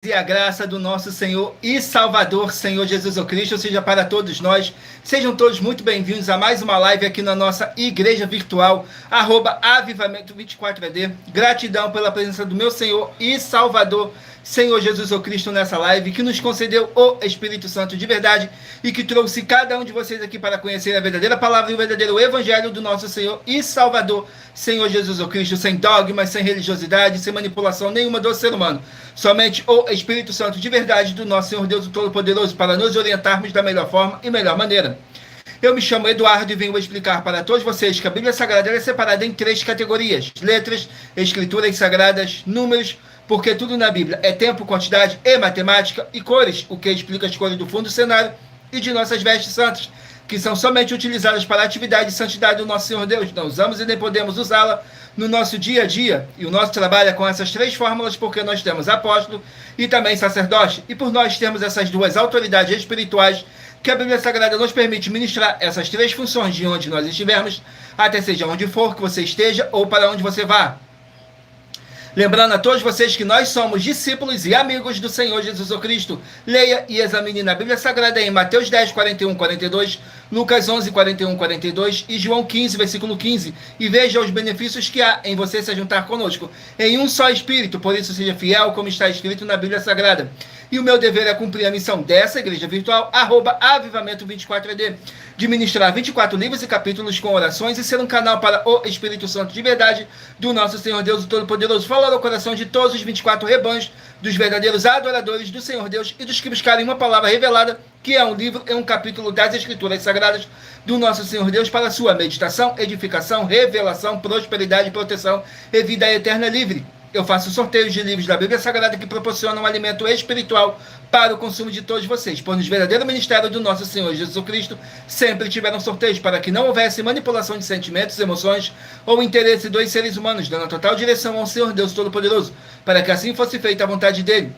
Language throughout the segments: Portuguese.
E a graça do nosso Senhor e Salvador, Senhor Jesus Cristo, seja para todos nós. Sejam todos muito bem-vindos a mais uma live aqui na nossa igreja virtual, @avivamento24ed. Gratidão pela presença do meu Senhor e Salvador, Senhor Jesus Cristo, nessa live, que nos concedeu o Espírito Santo de verdade e que trouxe cada um de vocês aqui para conhecer a verdadeira palavra e o verdadeiro evangelho do nosso Senhor e Salvador, Senhor Jesus Cristo, sem dogmas, sem religiosidade, sem manipulação nenhuma do ser humano. Somente o Espírito Santo de verdade do nosso Senhor Deus Todo-Poderoso para nos orientarmos da melhor forma e melhor maneira. Eu me chamo Eduardo e venho explicar para todos vocês que a Bíblia Sagrada é separada em 3 categorias: letras, escrituras sagradas, números, porque tudo na Bíblia é tempo, quantidade e matemática, e cores, o que explica as cores do fundo do cenário e de nossas vestes santas, que são somente utilizadas para a atividade e santidade do nosso Senhor Deus. Não usamos e nem podemos usá-la no nosso dia a dia. E o nosso trabalho é com essas 3 fórmulas, porque nós temos apóstolo e também sacerdote. E por nós termos essas 2 autoridades espirituais, que a Bíblia Sagrada nos permite ministrar essas 3 funções de onde nós estivermos, até seja onde for que você esteja ou para onde você vá. Lembrando a todos vocês que nós somos discípulos e amigos do Senhor Jesus Cristo. Leia e examine na Bíblia Sagrada em Mateus 10, 41, 42, Lucas 11, 41, 42 e João 15, versículo 15. E veja os benefícios que há em você se juntar conosco em um só Espírito. Por isso seja fiel como está escrito na Bíblia Sagrada. E o meu dever é cumprir a missão dessa igreja virtual, @avivamento24ed, de ministrar 24 livros e capítulos com orações e ser um canal para o Espírito Santo de verdade do nosso Senhor Deus Todo-Poderoso. Falar ao coração de todos os 24 rebanhos, dos verdadeiros adoradores do Senhor Deus e dos que buscarem uma palavra revelada, que é um livro e um capítulo das Escrituras Sagradas do nosso Senhor Deus, para sua meditação, edificação, revelação, prosperidade, proteção e vida eterna livre. Eu faço sorteios de livros da Bíblia Sagrada que proporcionam um alimento espiritual para o consumo de todos vocês, pois no verdadeiro ministério do nosso Senhor Jesus Cristo sempre tiveram sorteios para que não houvesse manipulação de sentimentos, emoções ou interesse dos seres humanos, dando total direção ao Senhor Deus Todo-Poderoso, para que assim fosse feita a vontade dele.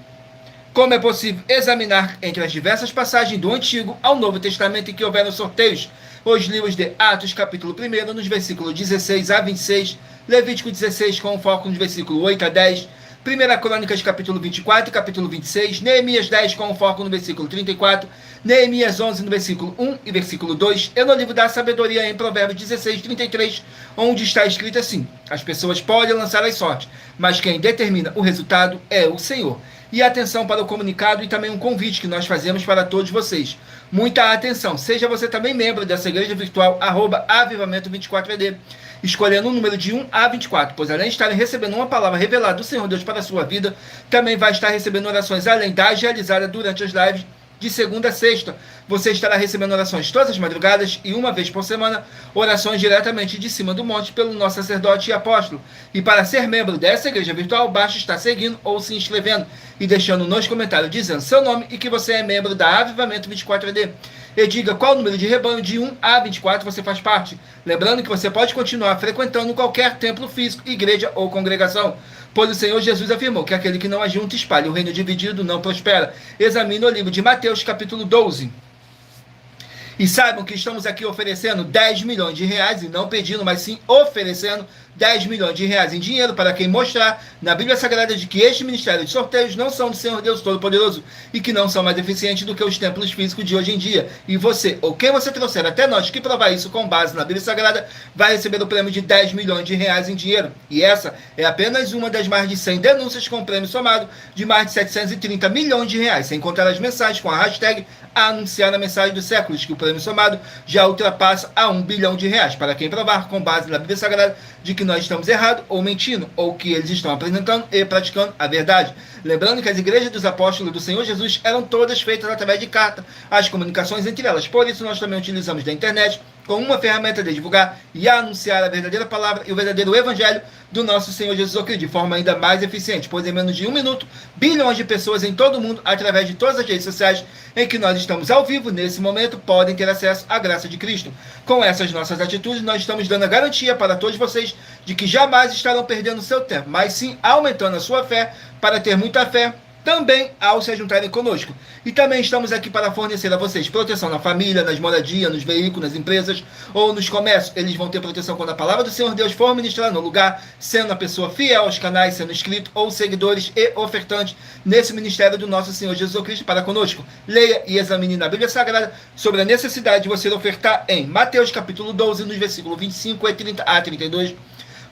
Como é possível examinar entre as diversas passagens do Antigo ao Novo Testamento em que houveram sorteios? Os livros de Atos, capítulo 1, nos versículos 16 a 26, Levítico 16, com foco nos versículos 8 a 10, 1 Crônicas, capítulo 24 e capítulo 26, Neemias 10, com foco no versículo 34, Neemias 11, no versículo 1 e versículo 2, e no livro da sabedoria, em Provérbios 16, 33, onde está escrito assim: as pessoas podem lançar as sortes, mas quem determina o resultado é o Senhor. E atenção para o comunicado e também um convite que nós fazemos para todos vocês. Muita atenção, seja você também membro dessa igreja virtual, @avivamento24ed, escolhendo um número de 1 a 24, pois além de estarem recebendo uma palavra revelada do Senhor Deus para a sua vida, também vai estar recebendo orações além das realizadas durante as lives de segunda a sexta. Você estará recebendo orações todas as madrugadas e uma vez por semana, orações diretamente de cima do monte pelo nosso sacerdote e apóstolo. E para ser membro dessa igreja virtual, basta estar seguindo ou se inscrevendo e deixando nos comentários dizendo seu nome e que você é membro da Avivamento 24ed. E diga qual número de rebanho de 1 a 24 você faz parte. Lembrando que você pode continuar frequentando qualquer templo físico, igreja ou congregação, pois o Senhor Jesus afirmou que aquele que não ajunta espalha, o reino dividido não prospera. Examine o livro de Mateus, capítulo 12. E saibam que estamos aqui oferecendo 10 milhões de reais, e não pedindo, mas sim oferecendo 10 milhões de reais em dinheiro para quem mostrar na Bíblia Sagrada de que este ministério de sorteios não são do Senhor Deus Todo-Poderoso e que não são mais eficientes do que os templos físicos de hoje em dia. E você, ou quem você trouxer até nós que provar isso com base na Bíblia Sagrada, vai receber o prêmio de 10 milhões de reais em dinheiro. E essa é apenas uma das mais de 100 denúncias com prêmio somado de mais de 730 milhões de reais, sem contar as mensagens com a hashtag anunciar a mensagem dos séculos, que o prêmio somado já ultrapassa a 1 bilhão de reais, para quem provar com base na Bíblia Sagrada de que nós estamos errados ou mentindo, ou que eles estão apresentando e praticando a verdade. Lembrando que as igrejas dos apóstolos do Senhor Jesus eram todas feitas através de carta, as comunicações entre elas. Por isso nós também utilizamos da internet como uma ferramenta de divulgar e anunciar a verdadeira palavra e o verdadeiro evangelho do nosso Senhor Jesus Cristo, de forma ainda mais eficiente, pois em menos de 1 minuto, bilhões de pessoas em todo o mundo, através de todas as redes sociais em que nós estamos ao vivo, nesse momento, podem ter acesso à graça de Cristo. Com essas nossas atitudes, nós estamos dando a garantia para todos vocês de que jamais estarão perdendo seu tempo, mas sim aumentando a sua fé para ter muita fé também ao se juntarem conosco. E também estamos aqui para fornecer a vocês proteção na família, nas moradias, nos veículos, nas empresas ou nos comércios. Eles vão ter proteção quando a palavra do Senhor Deus for ministrada no lugar, sendo a pessoa fiel aos canais, sendo inscrito ou seguidores e ofertantes nesse ministério do nosso Senhor Jesus Cristo para conosco. Leia e examine na Bíblia Sagrada sobre a necessidade de você ofertar em Mateus capítulo 12, nos versículos 25 e 30 a 32,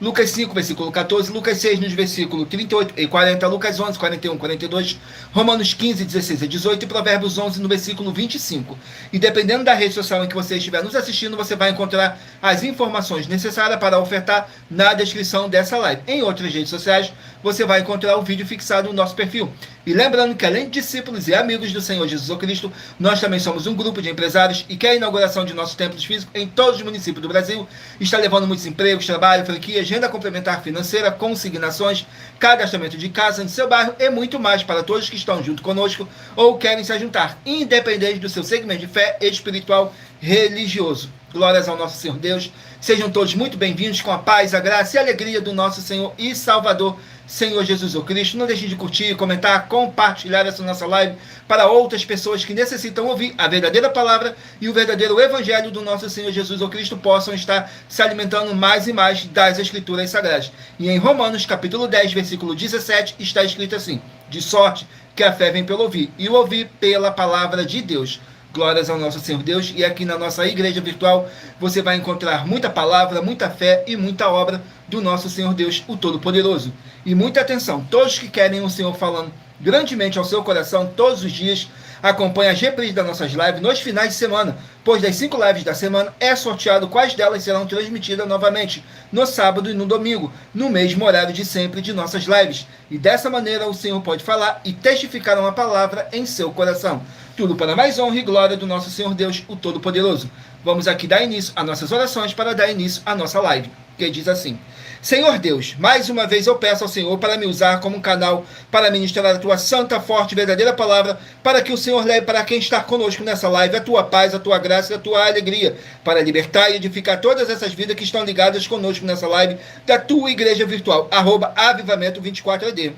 Lucas 5, versículo 14, Lucas 6, nos versículos 38 e 40, Lucas 11, 41 e 42, Romanos 15, 16 e 18 e Provérbios 11, no versículo 25. E dependendo da rede social em que você estiver nos assistindo, você vai encontrar as informações necessárias para ofertar na descrição dessa live. Em outras redes sociais, você vai encontrar o vídeo fixado no nosso perfil. E lembrando que, além de discípulos e amigos do Senhor Jesus Cristo, nós também somos um grupo de empresários e que a inauguração de nossos templos físicos em todos os municípios do Brasil está levando muitos empregos, trabalho, franquias, renda complementar financeira, consignações, cadastramento de casa no seu bairro e muito mais para todos que estão junto conosco ou querem se juntar, independente do seu segmento de fé espiritual religioso. Glórias ao nosso Senhor Deus. Sejam todos muito bem-vindos com a paz, a graça e a alegria do nosso Senhor e Salvador, Senhor Jesus Cristo. Não deixem de curtir, comentar, compartilhar essa nossa live para outras pessoas que necessitam ouvir a verdadeira palavra e o verdadeiro evangelho do nosso Senhor Jesus Cristo possam estar se alimentando mais e mais das Escrituras Sagradas. E em Romanos capítulo 10, versículo 17, está escrito assim: de sorte que a fé vem pelo ouvir, e o ouvir pela palavra de Deus. Glórias ao nosso Senhor Deus. E aqui na nossa igreja virtual você vai encontrar muita palavra, muita fé e muita obra do nosso Senhor Deus, o Todo-Poderoso. E muita atenção, todos que querem o Senhor falando grandemente ao seu coração todos os dias, acompanhe as reprises das nossas lives nos finais de semana, pois das 5 lives da semana é sorteado quais delas serão transmitidas novamente no sábado e no domingo, no mesmo horário de sempre de nossas lives. E dessa maneira o Senhor pode falar e testificar uma palavra em seu coração. Tudo para mais honra e glória do nosso Senhor Deus, o Todo-Poderoso. Vamos aqui dar início às nossas orações para dar início à nossa live, que diz assim: Senhor Deus, mais uma vez eu peço ao Senhor para me usar como um canal para ministrar a tua santa, forte e verdadeira palavra, para que o Senhor leve para quem está conosco nessa live a tua paz, a tua graça e a tua alegria, para libertar e edificar todas essas vidas que estão ligadas conosco nessa live da tua igreja virtual, @avivamento24AD.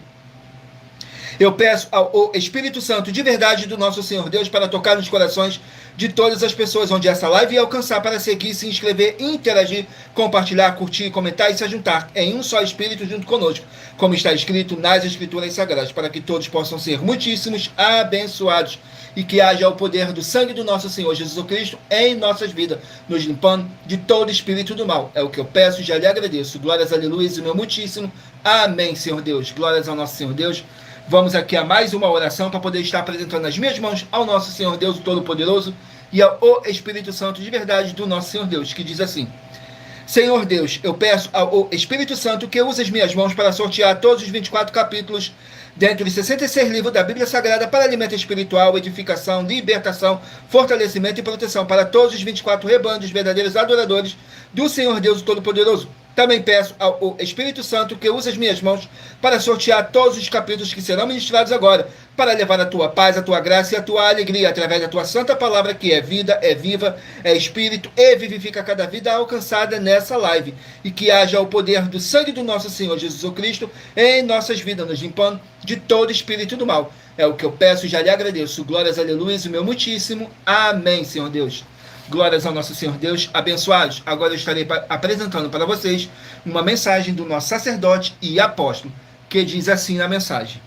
Eu peço ao Espírito Santo de verdade do nosso Senhor Deus para tocar nos corações de todas as pessoas onde essa live ia alcançar, para seguir, se inscrever, interagir, compartilhar, curtir, comentar e se juntar em um só Espírito junto conosco, como está escrito nas Escrituras Sagradas, para que todos possam ser muitíssimos abençoados e que haja o poder do sangue do nosso Senhor Jesus Cristo em nossas vidas, nos limpando de todo espírito do mal. É o que eu peço e já lhe agradeço. Glórias, aleluia, e meu muitíssimo amém, Senhor Deus. Glórias ao nosso Senhor Deus. Vamos aqui a mais uma oração para poder estar apresentando as minhas mãos ao nosso Senhor Deus, o Todo-Poderoso, e ao Espírito Santo de verdade do nosso Senhor Deus, que diz assim: Senhor Deus, eu peço ao Espírito Santo que use as minhas mãos para sortear todos os 24 capítulos dentro de 66 livros da Bíblia Sagrada para alimento espiritual, edificação, libertação, fortalecimento e proteção para todos os 24 rebanhos verdadeiros adoradores do Senhor Deus, o Todo-Poderoso. Também peço ao Espírito Santo que use as minhas mãos para sortear todos os capítulos que serão ministrados agora, para levar a tua paz, a tua graça e a tua alegria, através da tua santa palavra, que é vida, é viva, é espírito e vivifica cada vida alcançada nessa live. E que haja o poder do sangue do nosso Senhor Jesus Cristo em nossas vidas, nos limpando de todo espírito do mal. É o que eu peço e já lhe agradeço. Glórias, aleluia, o meu muitíssimo amém, Senhor Deus. Glórias ao nosso Senhor Deus, abençoados. Agora eu estarei apresentando para vocês uma mensagem do nosso sacerdote e apóstolo, que diz assim na mensagem: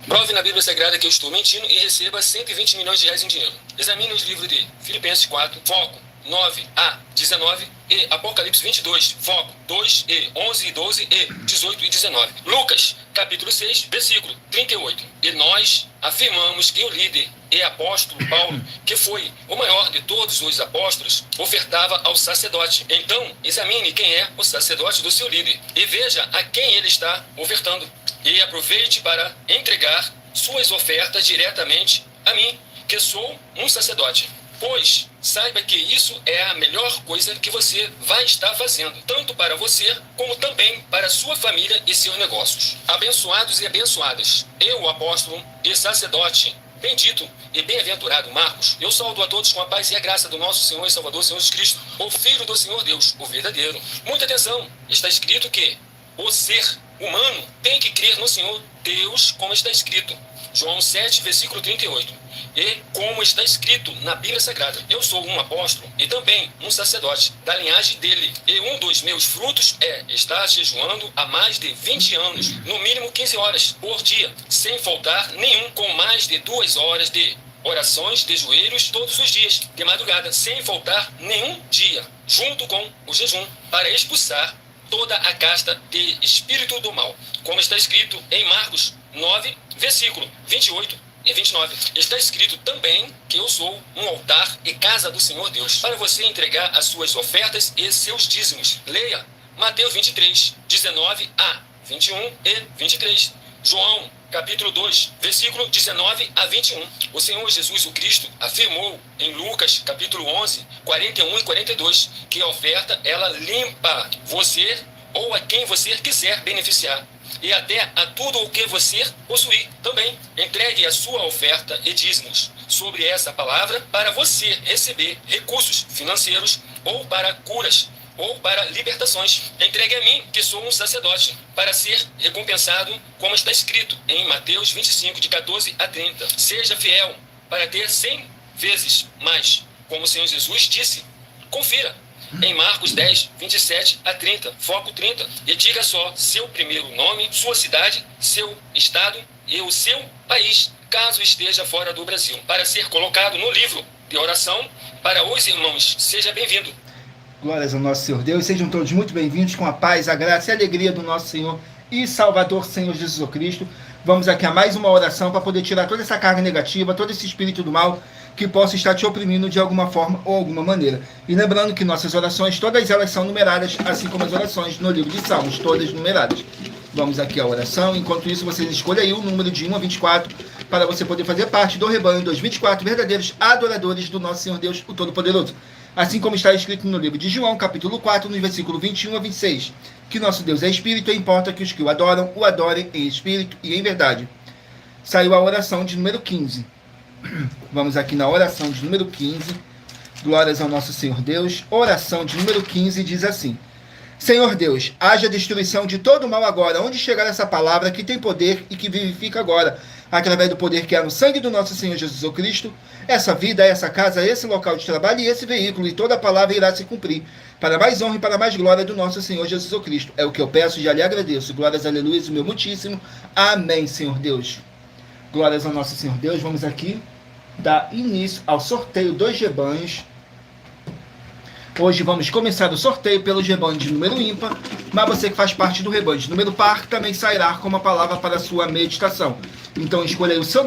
Prove na Bíblia Sagrada que eu estou mentindo e receba 120 milhões de reais em dinheiro. Examine os livros de Filipenses 4, foco 9 a 19 e Apocalipse 22, foco 2 e 11 e 12 e 18 e 19. Lucas, capítulo 6, versículo 38. E nós afirmamos que o líder e apóstolo Paulo, que foi o maior de todos os apóstolos, ofertava ao sacerdote. Então, examine quem é o sacerdote do seu líder e veja a quem ele está ofertando. E aproveite para entregar suas ofertas diretamente a mim, que sou um sacerdote. Pois saiba que isso é a melhor coisa que você vai estar fazendo, tanto para você, como também para sua família e seus negócios. Abençoados e abençoadas, eu, apóstolo e sacerdote, bendito e bem-aventurado Marcos, eu saúdo a todos com a paz e a graça do nosso Senhor e Salvador, Senhor Jesus Cristo, o Filho do Senhor Deus, o verdadeiro. Muita atenção, está escrito que o ser humano tem que crer no Senhor Deus, como está escrito. João 7, versículo 38. E como está escrito na Bíblia Sagrada, eu sou um apóstolo e também um sacerdote da linhagem dele. E um dos meus frutos é estar jejuando há mais de 20 anos, no mínimo 15 horas por dia, sem faltar nenhum, com mais de 2 horas de orações de joelhos todos os dias, de madrugada, sem faltar nenhum dia, junto com o jejum, para expulsar toda a casta de espírito do mal, como está escrito em Marcos 9, versículo 28 e 29. Está escrito também que eu sou um altar e casa do Senhor Deus, para você entregar as suas ofertas e seus dízimos. Leia Mateus 23, 19 a 21 e 23. João, capítulo 2, versículo 19 a 21. O Senhor Jesus o Cristo afirmou em Lucas, capítulo 11, 41 e 42, que a oferta, ela limpa você ou a quem você quiser beneficiar, e até a tudo o que você possuir também. Entregue a sua oferta e dízimos sobre essa palavra para você receber recursos financeiros ou para curas ou para libertações. Entregue a mim, que sou um sacerdote, para ser recompensado, como está escrito em Mateus 25, de 14 a 30. Seja fiel para ter 100 vezes mais, como o Senhor Jesus disse. Confira em Marcos 10, 27 a 30, foco 30, e diga só seu primeiro nome, sua cidade, seu estado e o seu país, caso esteja fora do Brasil, para ser colocado no livro de oração para os irmãos. Seja bem-vindo. Glórias ao nosso Senhor Deus, sejam todos muito bem-vindos com a paz, a graça e a alegria do nosso Senhor e Salvador, Senhor Jesus Cristo. Vamos aqui a mais uma oração para poder tirar toda essa carga negativa, todo esse espírito do mal que possa estar te oprimindo de alguma forma ou alguma maneira. E lembrando que nossas orações, todas elas são numeradas, assim como as orações no livro de Salmos, todas numeradas. Vamos aqui à oração. Enquanto isso, vocês escolhem aí o número de 1 a 24 para você poder fazer parte do rebanho dos 24 verdadeiros adoradores do nosso Senhor Deus, o Todo-Poderoso. Assim como está escrito no livro de João, capítulo 4, no versículo 21 a 26, que nosso Deus é Espírito e importa que os que o adoram, o adorem em Espírito e em verdade. Saiu a oração de número 15. Vamos aqui na oração de número 15. Glórias ao nosso Senhor Deus. Oração de número 15 diz assim: Senhor Deus, haja destruição de todo o mal agora, onde chegar essa palavra que tem poder e que vivifica agora, através do poder que há no sangue do nosso Senhor Jesus Cristo, essa vida, essa casa, esse local de trabalho e esse veículo, e toda a palavra irá se cumprir, para mais honra e para mais glória do nosso Senhor Jesus Cristo. É o que eu peço e já lhe agradeço. Glórias, aleluia, o meu muitíssimo. Amém, Senhor Deus. Glórias ao nosso Senhor Deus. Vamos aqui dar início ao sorteio dos rebanhos. Hoje vamos começar o sorteio pelo rebanho de número ímpar, mas você que faz parte do rebanho de número par também sairá com uma palavra para a sua meditação. Então escolha aí o seu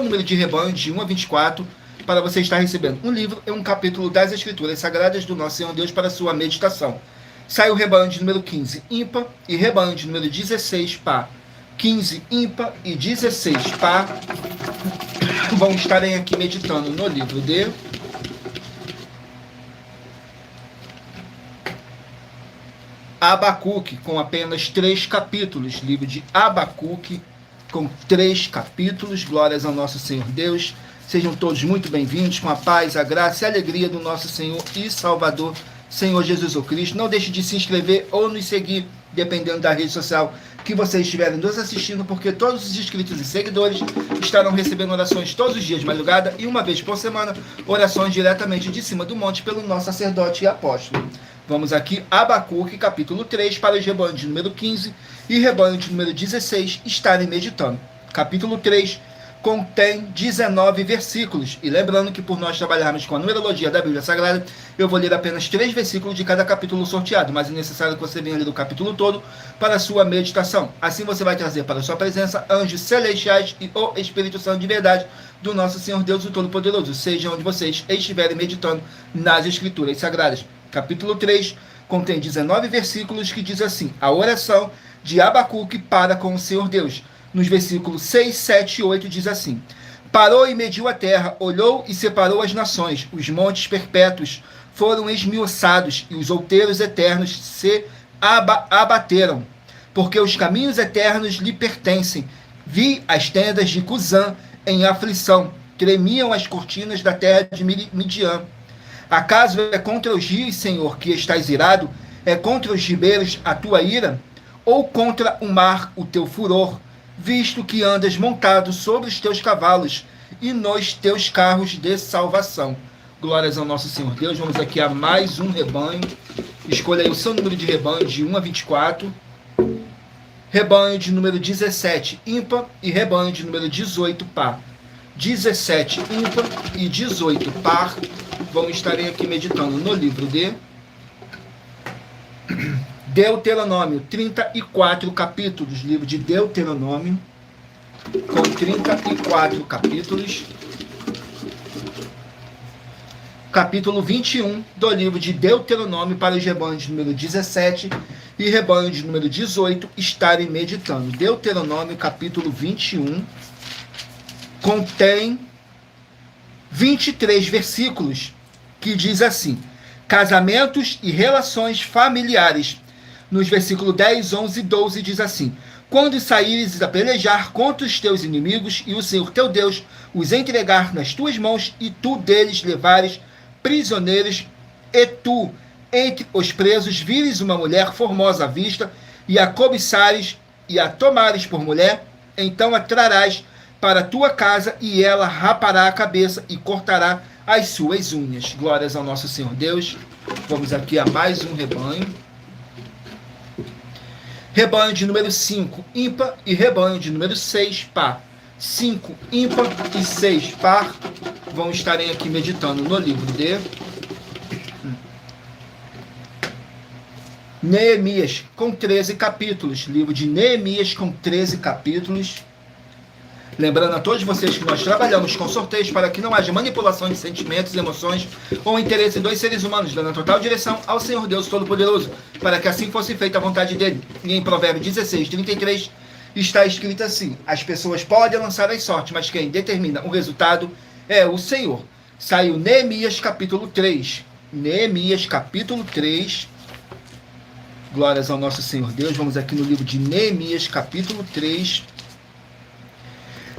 número de rebanho de 1 a 24 para você estar recebendo um livro e um capítulo das Escrituras Sagradas do nosso Senhor Deus para a sua meditação. Sai o rebanho de número 15 ímpar e rebanho de número 16 par. 15 ímpar e 16 par vão estarem aqui meditando no livro de Abacuque, com apenas 3 capítulos. Livro de Abacuque, com 3 capítulos. Glórias ao nosso Senhor Deus. Sejam todos muito bem-vindos com a paz, a graça e a alegria do nosso Senhor e Salvador, Senhor Jesus Cristo. Não deixe de se inscrever ou nos seguir, dependendo da rede social que vocês estiverem nos assistindo, porque todos os inscritos e seguidores estarão recebendo orações todos os dias de madrugada e uma vez por semana, orações diretamente de cima do monte pelo nosso sacerdote e apóstolo. Vamos aqui, Abacuque, capítulo 3, para os rebanhos de número 15 e rebanho de número 16 estarem meditando. Capítulo 3 contém 19 versículos. E lembrando que por nós trabalharmos com a numerologia da Bíblia Sagrada, eu vou ler apenas 3 versículos de cada capítulo sorteado, mas é necessário que você venha ler o capítulo todo para a sua meditação. Assim você vai trazer para a sua presença anjos celestiais e o Espírito Santo de verdade do nosso Senhor Deus, o Todo-Poderoso, seja onde vocês estiverem meditando nas Escrituras Sagradas. Capítulo 3 contém 19 versículos que diz assim: a oração de Abacuque para com o Senhor Deus. Nos versículos 6, 7 e 8 diz assim: parou e mediu a terra, olhou e separou as nações, os montes perpétuos foram esmiuçados e os outeiros eternos se abateram, porque os caminhos eternos lhe pertencem. Vi as tendas de Cusã em aflição, tremiam as cortinas da terra de Midian. Acaso é contra os rios, Senhor, que estás irado? É contra os ribeiros a tua ira? ou contra o mar o teu furor, visto que andas montado sobre os teus cavalos e nos teus carros de salvação. Glórias ao nosso Senhor Deus. Vamos aqui a mais um rebanho. Escolha aí o seu número de rebanho de 1 a 24. Rebanho de número 17, ímpar, e rebanho de número 18, par. 17, ímpar, e 18, par. Vamos estar aqui meditando no livro de Deuteronômio, 34 capítulos. Livro de Deuteronômio, com 34 capítulos. Capítulo 21 do livro de Deuteronômio, para os rebanhos de número 17 e rebanho de número 18 estarem meditando. Deuteronômio, capítulo 21, contém 23 versículos, que diz assim: casamentos e relações familiares. Nos versículos 10, 11 e 12 diz assim: quando saíres a pelejar contra os teus inimigos, e o Senhor teu Deus os entregar nas tuas mãos, e tu deles levares prisioneiros, e tu, entre os presos, vires uma mulher formosa à vista, e a cobiçares, e a tomares por mulher, então a trarás para a tua casa, e ela rapará a cabeça, e cortará as suas unhas. Glórias ao nosso Senhor Deus. Vamos aqui a mais um rebanho. Rebanho de número 5, ímpar, e rebanho de número 6, par. 5, ímpar, e 6, par. Vão estarem aqui meditando no livro de Neemias, com 13 capítulos. Livro de Neemias, com 13 capítulos. Lembrando a todos vocês que nós trabalhamos com sorteios para que não haja manipulação de sentimentos, emoções ou interesse dos seres humanos, dando a total direção ao Senhor Deus Todo-Poderoso, para que assim fosse feita a vontade dele. E em Provérbios 16, 33, está escrito assim: as pessoas podem lançar as sortes, mas quem determina o resultado é o Senhor. Saiu Neemias, capítulo 3. Neemias, capítulo 3. Glórias ao nosso Senhor Deus. Vamos aqui no livro de Neemias, capítulo 3,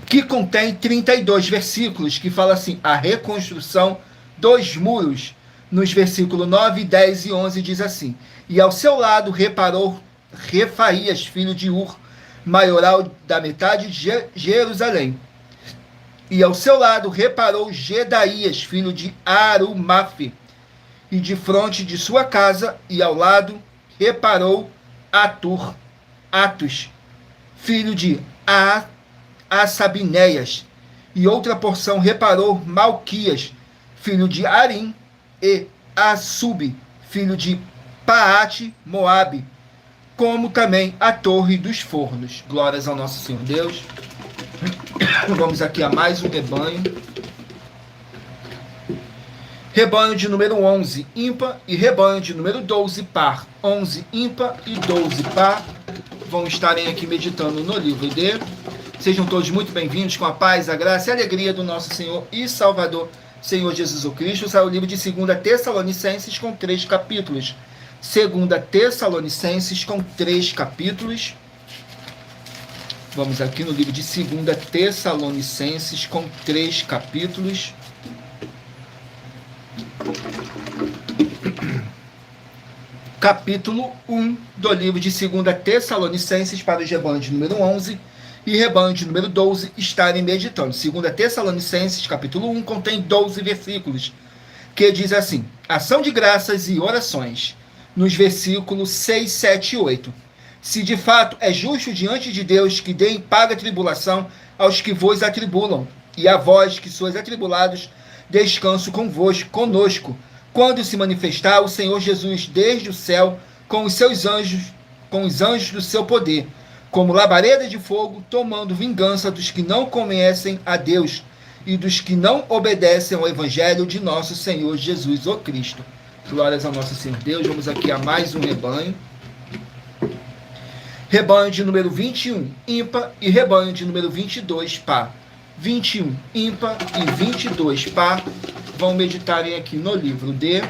que contém 32 versículos, que fala assim: a reconstrução dos muros. Nos versículos 9, 10 e 11 diz assim: e ao seu lado reparou Refaías, filho de Ur, maioral da metade de Jerusalém. E ao seu lado reparou Gedaías, filho de Arumafe, e de fronte de sua casa, e ao lado reparou Atus, filho de Assabinéias, e outra porção reparou Malquias, filho de Arim, e Assub, filho de Paate Moabe, como também a torre dos fornos. Glórias ao nosso Senhor Deus. Vamos aqui a mais um rebanho. Rebanho de número 11, ímpar, e rebanho de número 12, par. 11, ímpar, e 12, par. Vão estarem aqui meditando no livro de... Sejam todos muito bem-vindos, com a paz, a graça e a alegria do nosso Senhor e Salvador, Senhor Jesus Cristo. Sai o livro de 2 Tessalonicenses, com 3 capítulos. 2 Tessalonicenses, com 3 capítulos. Vamos aqui no livro de 2 Tessalonicenses, com 3 capítulos. Capítulo 1 do livro de 2 Tessalonicenses, para os rebanhos de número 11 e rebanho de número 12 estarem meditando. 2 Tessalonicenses, capítulo 1, contém 12 versículos, que diz assim: ação de graças e orações. Nos versículos 6, 7 e 8. Se de fato é justo diante de Deus que deem paga tribulação aos que vos atribulam, e a vós que sois atribulados, descanso conosco, quando se manifestar o Senhor Jesus desde o céu com os seus anjos, com os anjos do seu poder, como labareda de fogo, tomando vingança dos que não conhecem a Deus e dos que não obedecem ao evangelho de nosso Senhor Jesus o Cristo. Glórias ao nosso Senhor Deus. Vamos aqui a mais um rebanho. Rebanho de número 21, ímpar, e rebanho de número 22, par. 21, ímpar, e 22, par. Vão meditarem aqui no livro de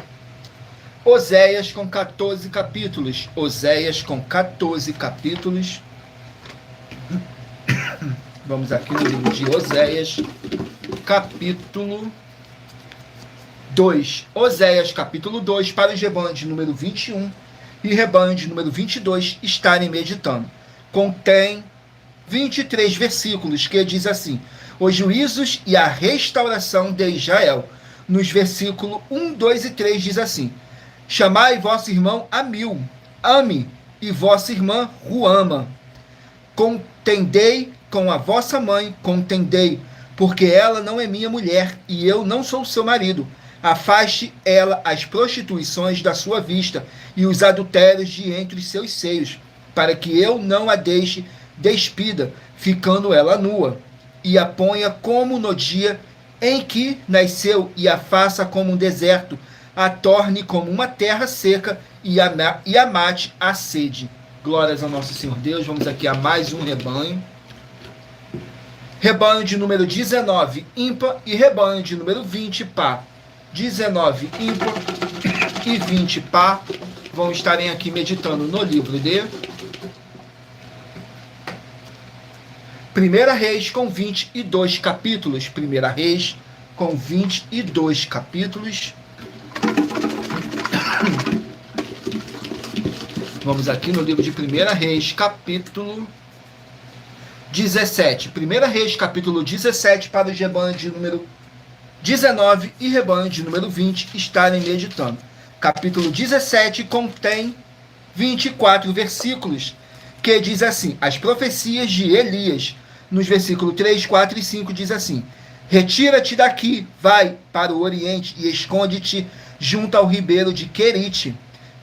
Oséias, com 14 capítulos. Oséias, com 14 capítulos. Vamos aqui no livro de Oséias, capítulo 2. Oséias, capítulo 2, para os rebanhos de número 21 e rebanho de número 22 estarem meditando. Contém 23 versículos que diz assim: os juízos e a restauração de Israel. Nos versículos 1, 2 e 3 diz assim: chamai vosso irmão Amil, ame, e vossa irmã Ruama. Contendei com a vossa mãe, contendei, porque ela não é minha mulher, e eu não sou seu marido. Afaste ela as prostituições da sua vista, e os adultérios de entre os seus seios, para que eu não a deixe despida, ficando ela nua, e a ponha como no dia em que nasceu, e a faça como um deserto, a torne como uma terra seca, e a mate a sede. Glórias ao nosso Senhor Deus. Vamos aqui a mais um rebanho. Rebanho de número 19, ímpar, e rebanho de número 20, par. 19, ímpar, e 20, par. Vão estarem aqui meditando no livro de 1 Reis, com 22 capítulos. 1 Reis, com 22 capítulos. Vamos aqui no livro de 1 Reis, capítulo 17. 1 Reis, capítulo 17, para os rebanhos de número 19 e rebanho de número 20 estarem meditando. Capítulo 17 contém 24 versículos, que diz assim: as profecias de Elias. Nos versículos 3, 4 e 5 diz assim: retira-te daqui, vai para o oriente e esconde-te junto ao ribeiro de Querite,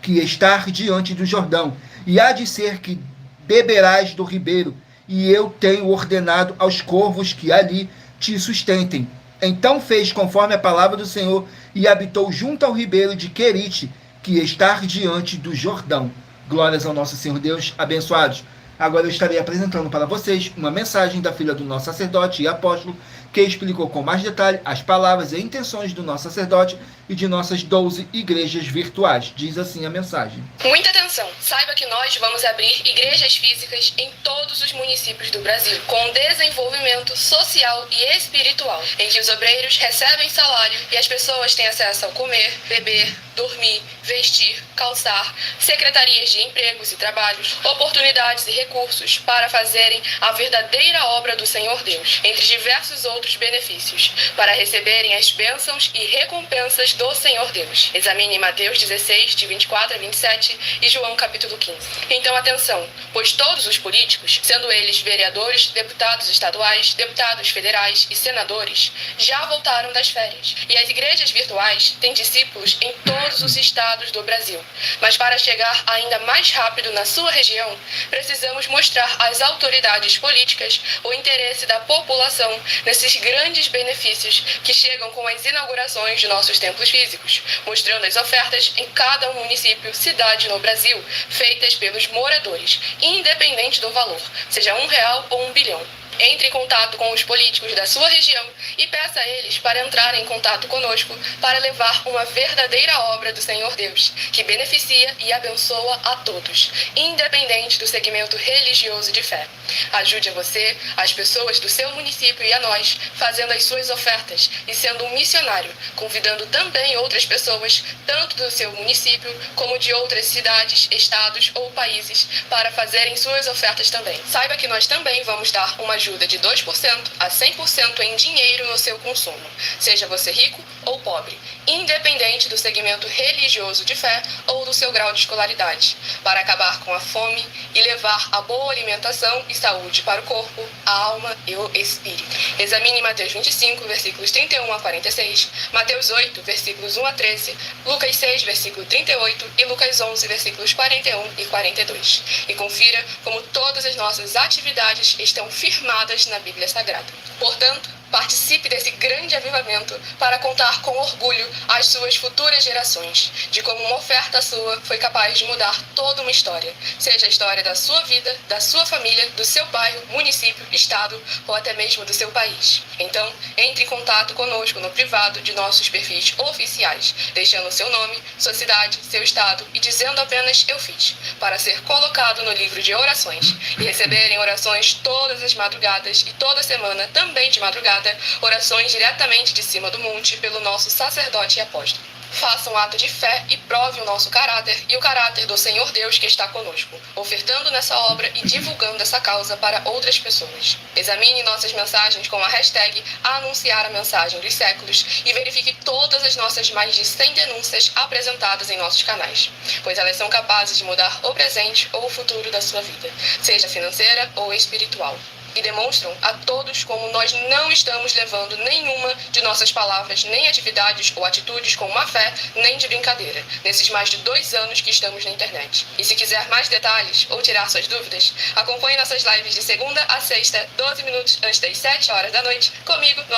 que está diante do Jordão, e há de ser que beberás do ribeiro, e eu tenho ordenado aos corvos que ali te sustentem. Então fez conforme a palavra do Senhor, e habitou junto ao ribeiro de Querite, que está diante do Jordão. Glórias ao nosso Senhor Deus, abençoados. Agora eu estarei apresentando para vocês uma mensagem da filha do nosso sacerdote e apóstolo, que explicou com mais detalhe as palavras e intenções do nosso sacerdote e de nossas 12 igrejas virtuais. Diz assim a mensagem. Muita atenção! Saiba que nós vamos abrir igrejas físicas em todos os municípios do Brasil, com desenvolvimento social e espiritual, em que os obreiros recebem salário e as pessoas têm acesso ao comer, beber, dormir, vestir, calçar, secretarias de empregos e trabalhos, oportunidades e recursos para fazerem a verdadeira obra do Senhor Deus, entre diversos outros benefícios, para receberem as bênçãos e recompensas do Senhor Deus. Examine Mateus 16, de 24 a 27 e João capítulo 15. Então atenção, pois todos os políticos, sendo eles vereadores, deputados estaduais, deputados federais e senadores, já voltaram das férias, e as igrejas virtuais têm discípulos em todos os estados do Brasil. Mas para chegar ainda mais rápido na sua região, precisamos mostrar às autoridades políticas o interesse da população nesses grandes benefícios que chegam com as inaugurações de nossos templos físicos, mostrando as ofertas em cada município, cidade no Brasil, feitas pelos moradores, independente do valor, seja R$1 ou 1 bilhão. Entre em contato com os políticos da sua região e peça a eles para entrarem em contato conosco para levar uma verdadeira obra do Senhor Deus, que beneficia e abençoa a todos, independente do segmento religioso de fé. Ajude a você, as pessoas do seu município e a nós, fazendo as suas ofertas e sendo um missionário, convidando também outras pessoas, tanto do seu município como de outras cidades, estados ou países, para fazerem suas ofertas também. Saiba que nós também vamos dar uma ajuda de 2% a 100% em dinheiro no seu consumo, seja você rico ou pobre, independente do segmento religioso de fé ou do seu grau de escolaridade, para acabar com a fome e levar a boa alimentação e saúde para o corpo, a alma e o espírito. Examine Mateus 25, versículos 31 a 46, Mateus 8, versículos 1 a 13, Lucas 6, versículo 38 e Lucas 11, versículos 41 e 42. E confira como todas as nossas atividades estão firmadas na Bíblia Sagrada. Portanto, participe desse grande avivamento para contar com orgulho às suas futuras gerações de como uma oferta sua foi capaz de mudar toda uma história, seja a história da sua vida, da sua família, do seu bairro, município, estado ou até mesmo do seu país. Então, entre em contato conosco no privado de nossos perfis oficiais, deixando seu nome, sua cidade, seu estado e dizendo apenas "eu fiz", para ser colocado no livro de orações e receberem orações todas as madrugadas e toda semana também de madrugada, orações diretamente de cima do monte pelo nosso sacerdote e apóstolo. Faça um ato de fé e prove o nosso caráter e o caráter do Senhor Deus que está conosco, ofertando nessa obra e divulgando essa causa para outras pessoas. Examine nossas mensagens com a hashtag Anunciar a Mensagem dos Séculos e verifique todas as nossas mais de 100 denúncias apresentadas em nossos canais, pois elas são capazes de mudar o presente ou o futuro da sua vida, seja financeira ou espiritual. E demonstram a todos como nós não estamos levando nenhuma de nossas palavras, nem atividades ou atitudes com má fé, nem de brincadeira, nesses mais de 2 anos que estamos na internet. E se quiser mais detalhes ou tirar suas dúvidas, acompanhe nossas lives de segunda a sexta, 12 minutos antes das 7 horas da noite, comigo no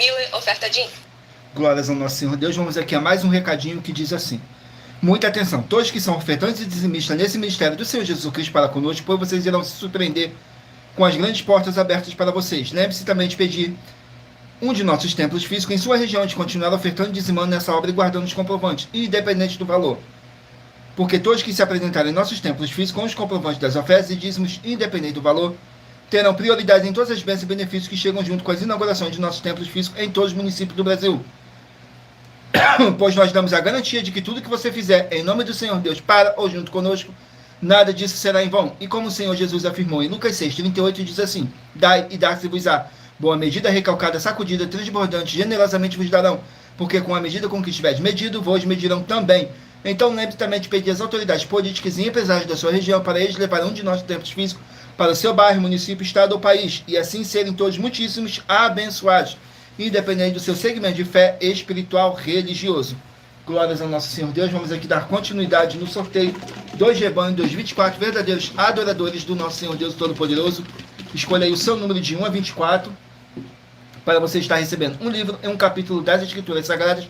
@MileOfertaDin. Glórias ao nosso Senhor Deus. Vamos aqui a mais um recadinho que diz assim: muita atenção, todos que são ofertantes e dizimistas nesse ministério do Senhor Jesus Cristo para conosco, pois vocês irão se surpreender com as grandes portas abertas para vocês. Lembre-se também de pedir um de nossos templos físicos em sua região, de continuar ofertando e dizimando nessa obra e guardando os comprovantes, independente do valor. Porque todos que se apresentarem em nossos templos físicos com os comprovantes das ofertas e dízimos, independente do valor, terão prioridade em todas as bênçãos e benefícios que chegam junto com as inaugurações de nossos templos físicos em todos os municípios do Brasil. Pois nós damos a garantia de que tudo que você fizer em nome do Senhor Deus para ou junto conosco, nada disso será em vão. E como o Senhor Jesus afirmou em Lucas 6:38, diz assim: dai e dar-se-vos-á. Boa medida, recalcada, sacudida, transbordante, generosamente vos darão. Porque com a medida com que estiveres medido, vos medirão também. Então lembre também de pedir às autoridades políticas e empresários da sua região para eles levarem um de nossos templos físicos para o seu bairro, município, estado ou país. E assim serem todos muitíssimos abençoados, independente do seu segmento de fé espiritual religioso. Glórias ao nosso Senhor Deus. Vamos aqui dar continuidade no sorteio 2 rebanhos, 224 verdadeiros adoradores do nosso Senhor Deus Todo-Poderoso. Escolha aí o seu número de 1 a 24 para você estar recebendo um livro e um capítulo das Escrituras Sagradas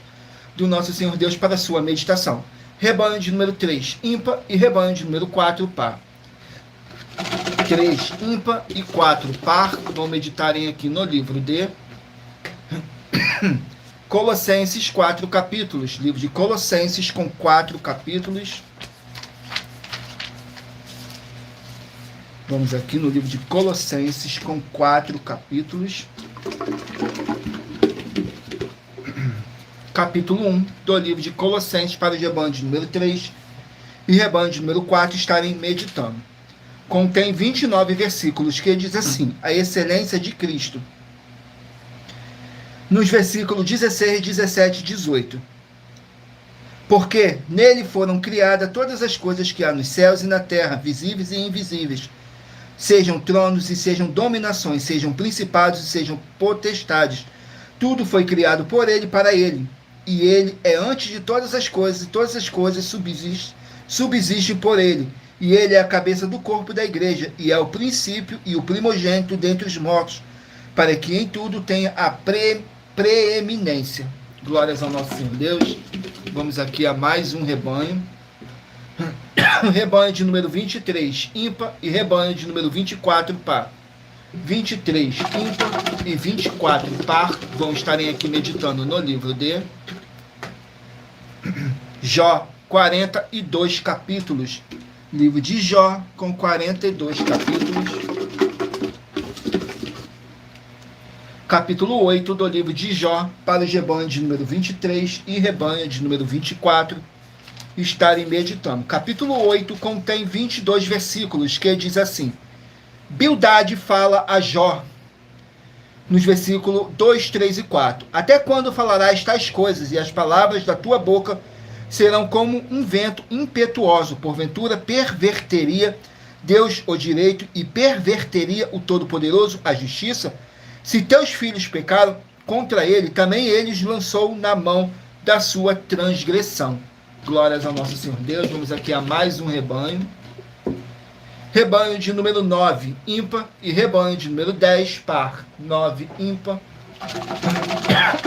do nosso Senhor Deus para a sua meditação. Rebanho de número 3, ímpar, e rebanho de número 4, par. 3, ímpar e 4, par. Vão meditarem aqui no livro de Colossenses, 4 capítulos. Livro de Colossenses com 4 capítulos. Vamos aqui no livro de Colossenses com 4 capítulos. Capítulo 1 do livro de Colossenses para o rebanho de número 3 e rebanho de número 4 estarem meditando. Contém 29 versículos que diz assim: a excelência de Cristo. Nos versículos 16, 17 e 18. Porque nele foram criadas todas as coisas que há nos céus e na terra, visíveis e invisíveis, sejam tronos e sejam dominações, sejam principados e sejam potestades. Tudo foi criado por ele e para ele. E ele é antes de todas as coisas, e todas as coisas subsistem por ele. E ele é a cabeça do corpo da igreja, e é o princípio e o primogênito dentre os mortos, para que em tudo tenha a preeminência. Glórias ao nosso Senhor Deus. Vamos aqui a mais um rebanho. Rebanho de número 23, ímpar, e rebanho de número 24, par. 23, ímpar, e 24, par, vão estarem aqui meditando no livro de Jó, 42 capítulos. Livro de Jó, com 42 capítulos. Capítulo 8 do livro de Jó, para o rebanho de número 23 e rebanho de número 24, estarem meditando. Capítulo 8 contém 22 versículos, que diz assim: Bildade fala a Jó, nos versículos 2, 3 e 4. Até quando falarás tais coisas, e as palavras da tua boca serão como um vento impetuoso? Porventura perverteria Deus o direito e perverteria o Todo-Poderoso a justiça? Se teus filhos pecaram contra ele, também ele os lançou na mão da sua transgressão. Glórias ao nosso Senhor Deus. Vamos aqui a mais um rebanho. Rebanho de número 9, ímpar, e rebanho de número 10, par. 9, ímpar,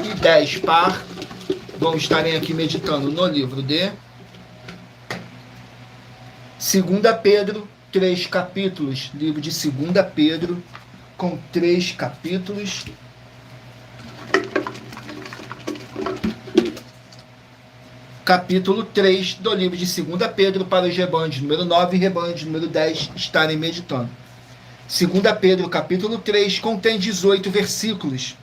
e 10, par. Vão estarem aqui meditando no livro de 2 Pedro, 3 capítulos. Livro de 2 Pedro, com 3 capítulos. Capítulo 3 do livro de 2 Pedro para os rebanhos de número 9 e rebanho de número 10 estarem meditando. 2 Pedro, capítulo 3, contém 18 versículos.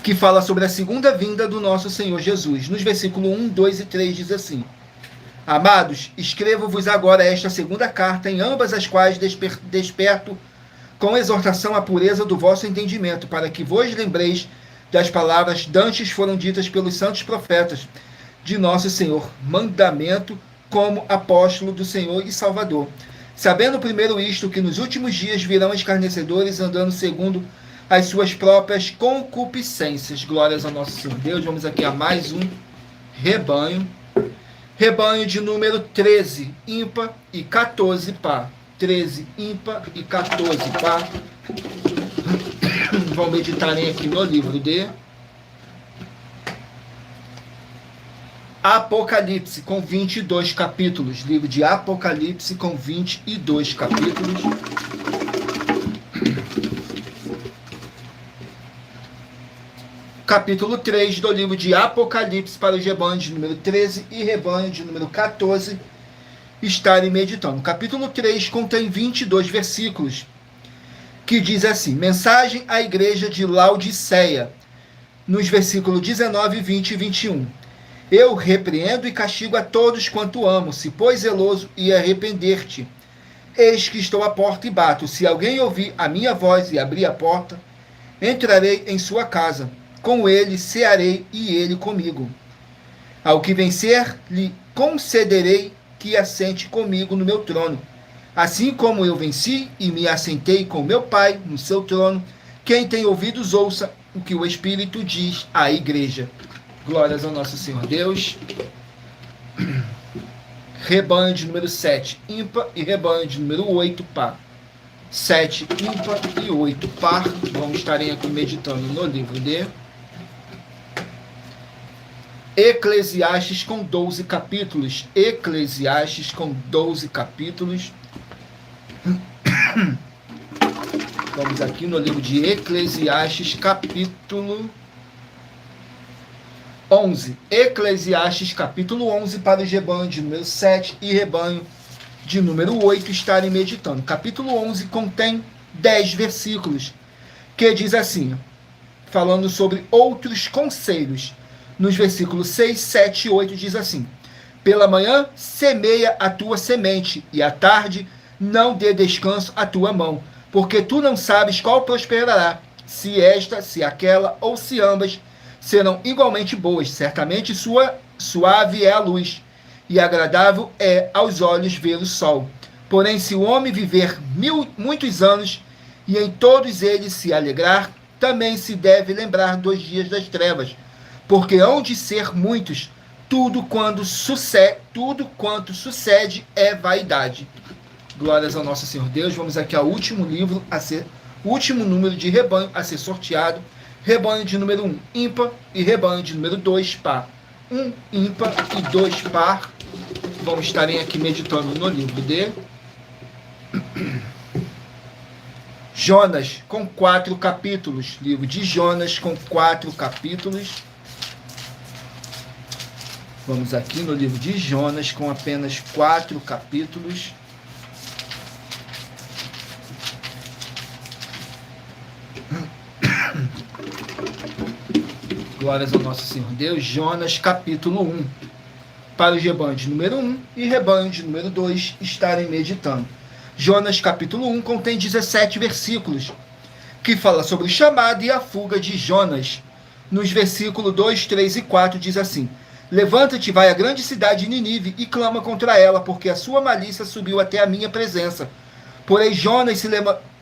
que fala sobre a segunda vinda do nosso Senhor Jesus. Nos versículos 1, 2 e 3 diz assim: Amados, escrevo-vos agora esta segunda carta, em ambas as quais desperto com exortação à pureza do vosso entendimento, para que vos lembreis das palavras dantes foram ditas pelos santos profetas de nosso Senhor, mandamento como apóstolo do Senhor e Salvador. Sabendo primeiro isto, que nos últimos dias virão escarnecedores, andando segundo as suas próprias concupiscências. Glórias ao nosso Senhor Deus. Vamos aqui a mais um rebanho. Rebanho de número 13, ímpar, e 14, par. 13, ímpar, e 14, par. Vamos meditarem aqui no livro de Apocalipse, com 22 capítulos. Livro de Apocalipse, com 22 capítulos. Capítulo 3 do livro de Apocalipse, para os rebanhos de número 13 e rebanho de número 14 estarem meditando. Capítulo 3 contém 22 versículos, que diz assim: mensagem à igreja de Laodiceia, nos versículos 19, 20 e 21. Eu repreendo e castigo a todos quanto amo, se pois zeloso e arrepender-te. Eis que estou à porta e bato. Se alguém ouvir a minha voz e abrir a porta, entrarei em sua casa. Com ele cearei e ele comigo. Ao que vencer, lhe concederei que assente comigo no meu trono. Assim como eu venci e me assentei com meu Pai no seu trono, quem tem ouvidos ouça o que o Espírito diz à igreja. Glórias ao nosso Senhor Deus. Rebanho de número 7, ímpar, e rebanho de número 8, par. 7, ímpar, e 8, par. Vamos estarem aqui meditando no livro de Eclesiastes, com 12 capítulos. Eclesiastes, com 12 capítulos. Vamos aqui no livro de Eclesiastes, capítulo 11. Eclesiastes, capítulo 11, para os rebanhos de número 7 e rebanho de número 8 estarem meditando. Capítulo 11 contém 10 versículos, que diz assim, falando sobre outros conselhos. Nos versículos 6, 7 e 8 diz assim: pela manhã semeia a tua semente, e à tarde não dê descanso à tua mão, porque tu não sabes qual prosperará, se esta, se aquela, ou se ambas serão igualmente boas. Certamente suave é a luz, e agradável é aos olhos ver o sol. Porém, se o homem viver muitos anos, e em todos eles se alegrar, também se deve lembrar dos dias das trevas, porque hão de ser muitos. Tudo quanto sucede é vaidade. Glórias ao nosso Senhor Deus. Vamos aqui ao último livro o último número de rebanho a ser sorteado. Rebanho de número 1, ímpar, e rebanho de número 2, par. 1, ímpar, e 2, par. Vamos estarem aqui meditando no livro de Jonas, com 4 capítulos. Livro de Jonas, com 4 capítulos. Vamos aqui no livro de Jonas, com apenas 4 capítulos. Glórias ao nosso Senhor Deus. Jonas, capítulo 1. Para os rebanhos de número 1 e rebanho de número 2 estarem meditando. Jonas, capítulo 1, contém 17 versículos, que fala sobre o chamado e a fuga de Jonas. Nos versículos 2, 3 e 4 diz assim: levanta-te, vai à grande cidade de Ninive e clama contra ela, porque a sua malícia subiu até a minha presença. Porém Jonas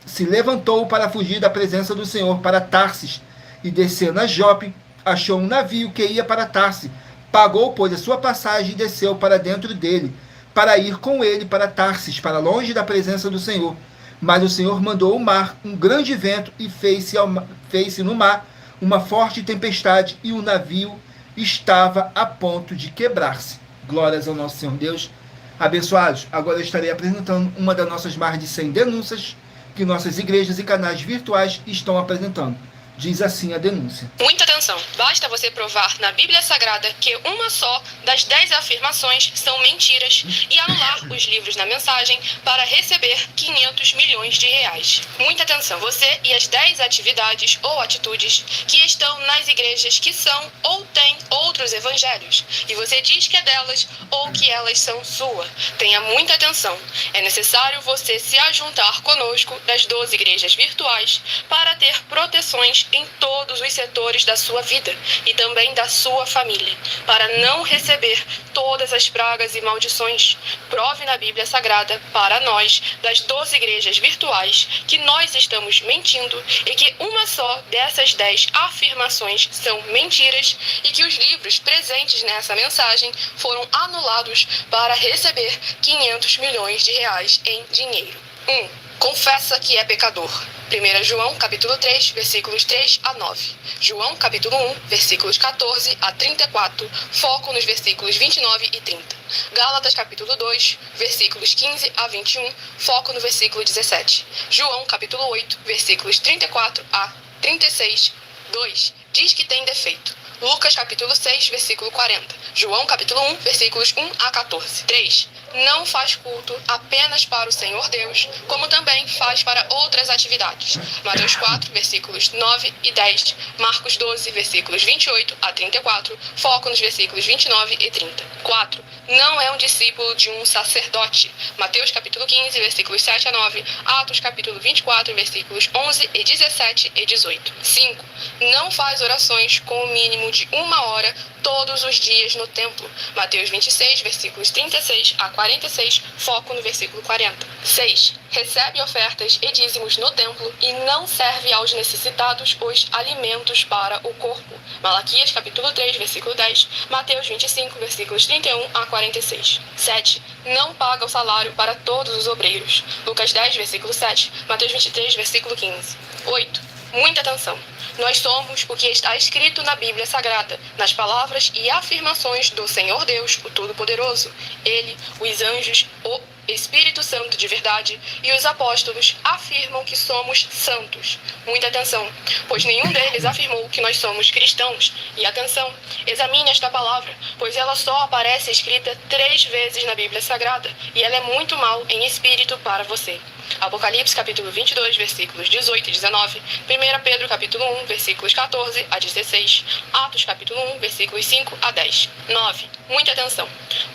se levantou para fugir da presença do Senhor para Tarsis, e descendo a Jope, achou um navio que ia para Tarsis. Pagou, pois, a sua passagem e desceu para dentro dele, para ir com ele para Tarsis, para longe da presença do Senhor. Mas o Senhor mandou o mar, um grande vento, e fez-se no mar uma forte tempestade, e o navio estava a ponto de quebrar-se. Glórias ao nosso Senhor Deus. Abençoados, agora eu estarei apresentando uma das nossas mais de 100 denúncias que nossas igrejas e canais virtuais estão apresentando. Diz assim a denúncia. Muita atenção. Basta você provar na Bíblia Sagrada que uma só das 10 afirmações são mentiras e anular os livros na mensagem para receber 500 milhões de reais. Muita atenção. Você e as 10 atividades ou atitudes que estão nas igrejas que são ou têm outros evangelhos e você diz que é delas ou que elas são sua. Tenha muita atenção. É necessário você se ajuntar conosco das 12 igrejas virtuais para ter proteções em todos os setores da sua vida e também da sua família, para não receber todas as pragas e maldições. Prove na Bíblia Sagrada para nós, das 12 igrejas virtuais, que nós estamos mentindo e que uma só dessas 10 afirmações são mentiras e que os livros presentes nessa mensagem foram anulados para receber 500 milhões de reais em dinheiro. 1. Confessa que é pecador. 1 João, capítulo 3, versículos 3 a 9. João, capítulo 1, versículos 14 a 34, foco nos versículos 29 e 30. Gálatas, capítulo 2, versículos 15 a 21, foco no versículo 17. João, capítulo 8, versículos 34 a 36, 2. Diz que tem defeito. Lucas, capítulo 6, versículo 40. João, capítulo 1, versículos 1 a 14. 3. Não faz culto apenas para o Senhor Deus, como também faz para outras atividades. Mateus 4, versículos 9 e 10. Marcos 12, versículos 28 a 34. Foco nos versículos 29 e 30. 4. Não é um discípulo de um sacerdote. Mateus capítulo 15, versículos 7 a 9. Atos capítulo 24, versículos 11 e 17 e 18. 5. Não faz orações com o mínimo de 1 hora todos os dias no templo. Mateus 26, versículos 36 a 46, foco no versículo 40. 6. Recebe ofertas e dízimos no templo e não serve aos necessitados os alimentos para o corpo. Malaquias capítulo 3, versículo 10, Mateus 25, versículos 31 a 46. 7. Não paga o salário para todos os obreiros. Lucas 10, versículo 7, Mateus 23, versículo 15. 8. Muita atenção. Nós somos o que está escrito na Bíblia Sagrada, nas palavras e afirmações do Senhor Deus, o Todo-Poderoso. Ele, os anjos, o Espírito Santo de verdade e os apóstolos afirmam que somos santos. Muita atenção, pois nenhum deles afirmou que nós somos cristãos. E atenção, examine esta palavra, pois ela só aparece escrita 3 vezes na Bíblia Sagrada e ela é muito mal em espírito para você. Apocalipse capítulo 22, versículos 18 e 19, 1 Pedro capítulo 1, versículos 14 a 16, Atos capítulo 1, versículos 5 a 10. 9. Muita atenção.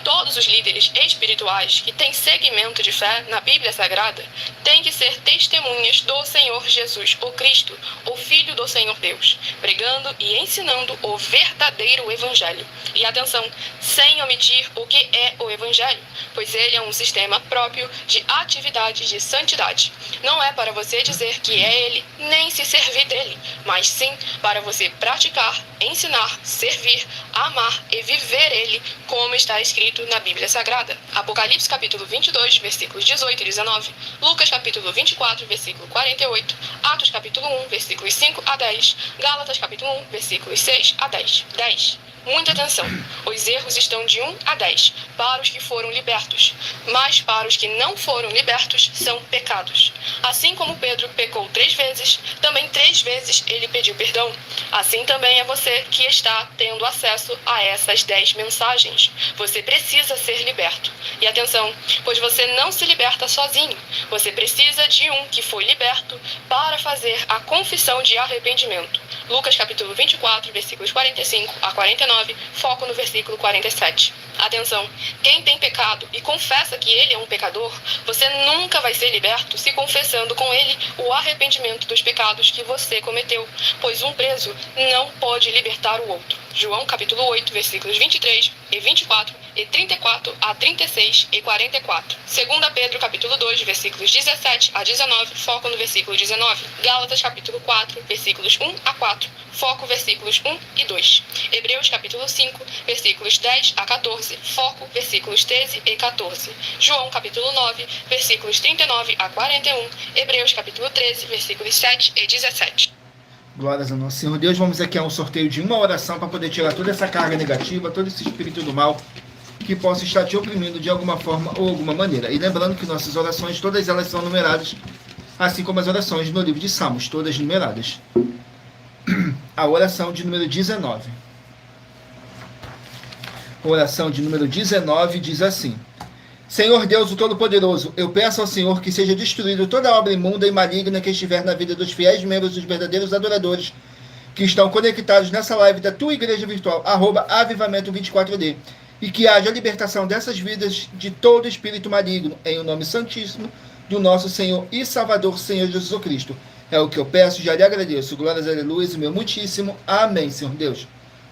Todos os líderes espirituais que têm segmento de fé na Bíblia Sagrada têm que ser testemunhas do Senhor Jesus, o Cristo, o Filho do Senhor Deus, pregando e ensinando o verdadeiro Evangelho. E atenção, sem omitir o que é o Evangelho, pois ele é um sistema próprio de atividade de santidade. Não é para você dizer que é ele, nem se servir dele, mas sim para você praticar, ensinar, servir, amar e viver ele, como está escrito na Bíblia Sagrada. Apocalipse capítulo 22, versículos 18 e 19, Lucas capítulo 24, versículo 48, Atos capítulo 1, versículos 5 a 10, Gálatas capítulo 1, versículos 6 a 10. 10. Muita atenção. Os erros estão de 1 a 10 para os que foram libertos, mas para os que não foram libertos são pecados. Assim como Pedro pecou 3 vezes, também 3 vezes ele pediu perdão. Assim também é você que está tendo acesso a essas 10 mensagens. Você precisa ser liberto. E atenção, pois você não se liberta sozinho. Você precisa de um que foi liberto para fazer a confissão de arrependimento. Lucas capítulo 24, versículos 45 a 49, foco no versículo 47. Atenção, quem tem pecado e confessa que ele é um pecador, você nunca vai ser liberto se confessando com ele o arrependimento dos pecados que você cometeu, pois um preso não pode libertar o outro. João capítulo 8, versículos 23 e 24 e 34 a 36 e 44. 2 Pedro capítulo 2, versículos 17 a 19, foco no versículo 19. Gálatas capítulo 4, versículos 1 a 4, foco versículos 1 e 2. Hebreus capítulo 5, versículos 10 a 14, foco versículos 13 e 14. João capítulo 9, versículos 39 a 41. Hebreus capítulo 13, versículos 7 e 17. Glórias ao nosso Senhor Deus. Vamos aqui a um sorteio de uma oração para poder tirar toda essa carga negativa, todo esse espírito do mal que possa estar te oprimindo de alguma forma ou alguma maneira. E lembrando que nossas orações, todas elas são numeradas, assim como as orações no livro de Salmos, todas numeradas. a oração de número 19. A oração de número 19 diz assim: Senhor Deus, o Todo-Poderoso, eu peço ao Senhor que seja destruído toda obra imunda e maligna que estiver na vida dos fiéis membros dos verdadeiros adoradores que estão conectados nessa live da tua igreja virtual, @avivamento24D, e que haja libertação dessas vidas de todo espírito maligno, em o nome santíssimo do nosso Senhor e Salvador, Senhor Jesus Cristo. É o que eu peço, já lhe agradeço. Glórias, aleluia, e meu muitíssimo amém, Senhor Deus.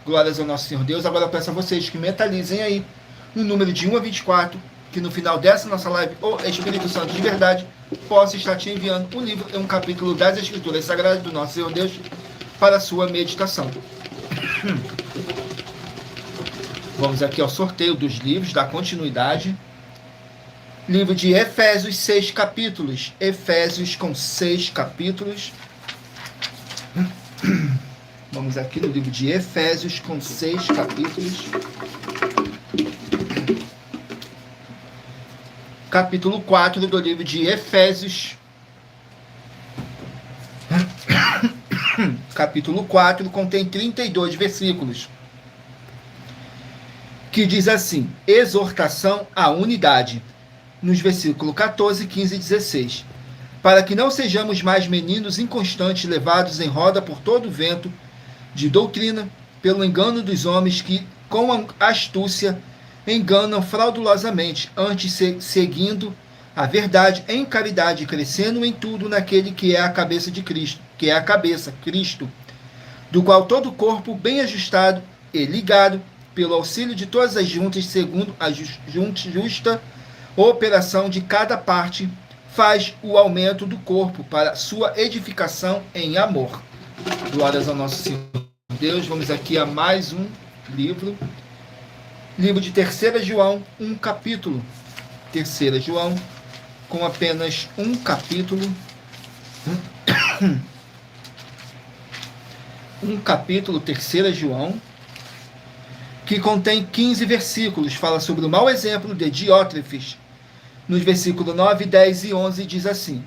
Glórias ao nosso Senhor Deus. Agora eu peço a vocês que mentalizem aí o número de 1 a 24, que no final dessa nossa live, o Espírito Santo de verdade possa estar te enviando um livro e um capítulo das Escrituras Sagradas do nosso Senhor Deus para a sua meditação. Vamos aqui ao sorteio dos livros, da continuidade. Livro de Efésios, 6 capítulos. Efésios com 6 capítulos. Vamos aqui no livro de Efésios com 6 capítulos. Capítulo 4 do livro de Efésios. Capítulo 4 contém 32 versículos. Que diz assim: exortação à unidade. Nos versículos 14, 15 e 16. Para que não sejamos mais meninos inconstantes, levados em roda por todo o vento de doutrina, pelo engano dos homens que, com astúcia, enganam fraudulosamente, antes seguindo a verdade em caridade, crescendo em tudo naquele que é a cabeça de Cristo, que é a cabeça, Cristo, do qual todo o corpo, bem ajustado e ligado, pelo auxílio de todas as juntas, segundo a justa operação de cada parte, faz o aumento do corpo para sua edificação em amor. Glórias ao nosso Senhor Deus. Vamos aqui a mais um livro. Livro de 3 João, um capítulo. 3 João, com apenas um capítulo. Um capítulo, 3 João, que contém 15 versículos. Fala sobre o mau exemplo de Diótrefes. Nos versículos 9, 10 e 11 diz assim: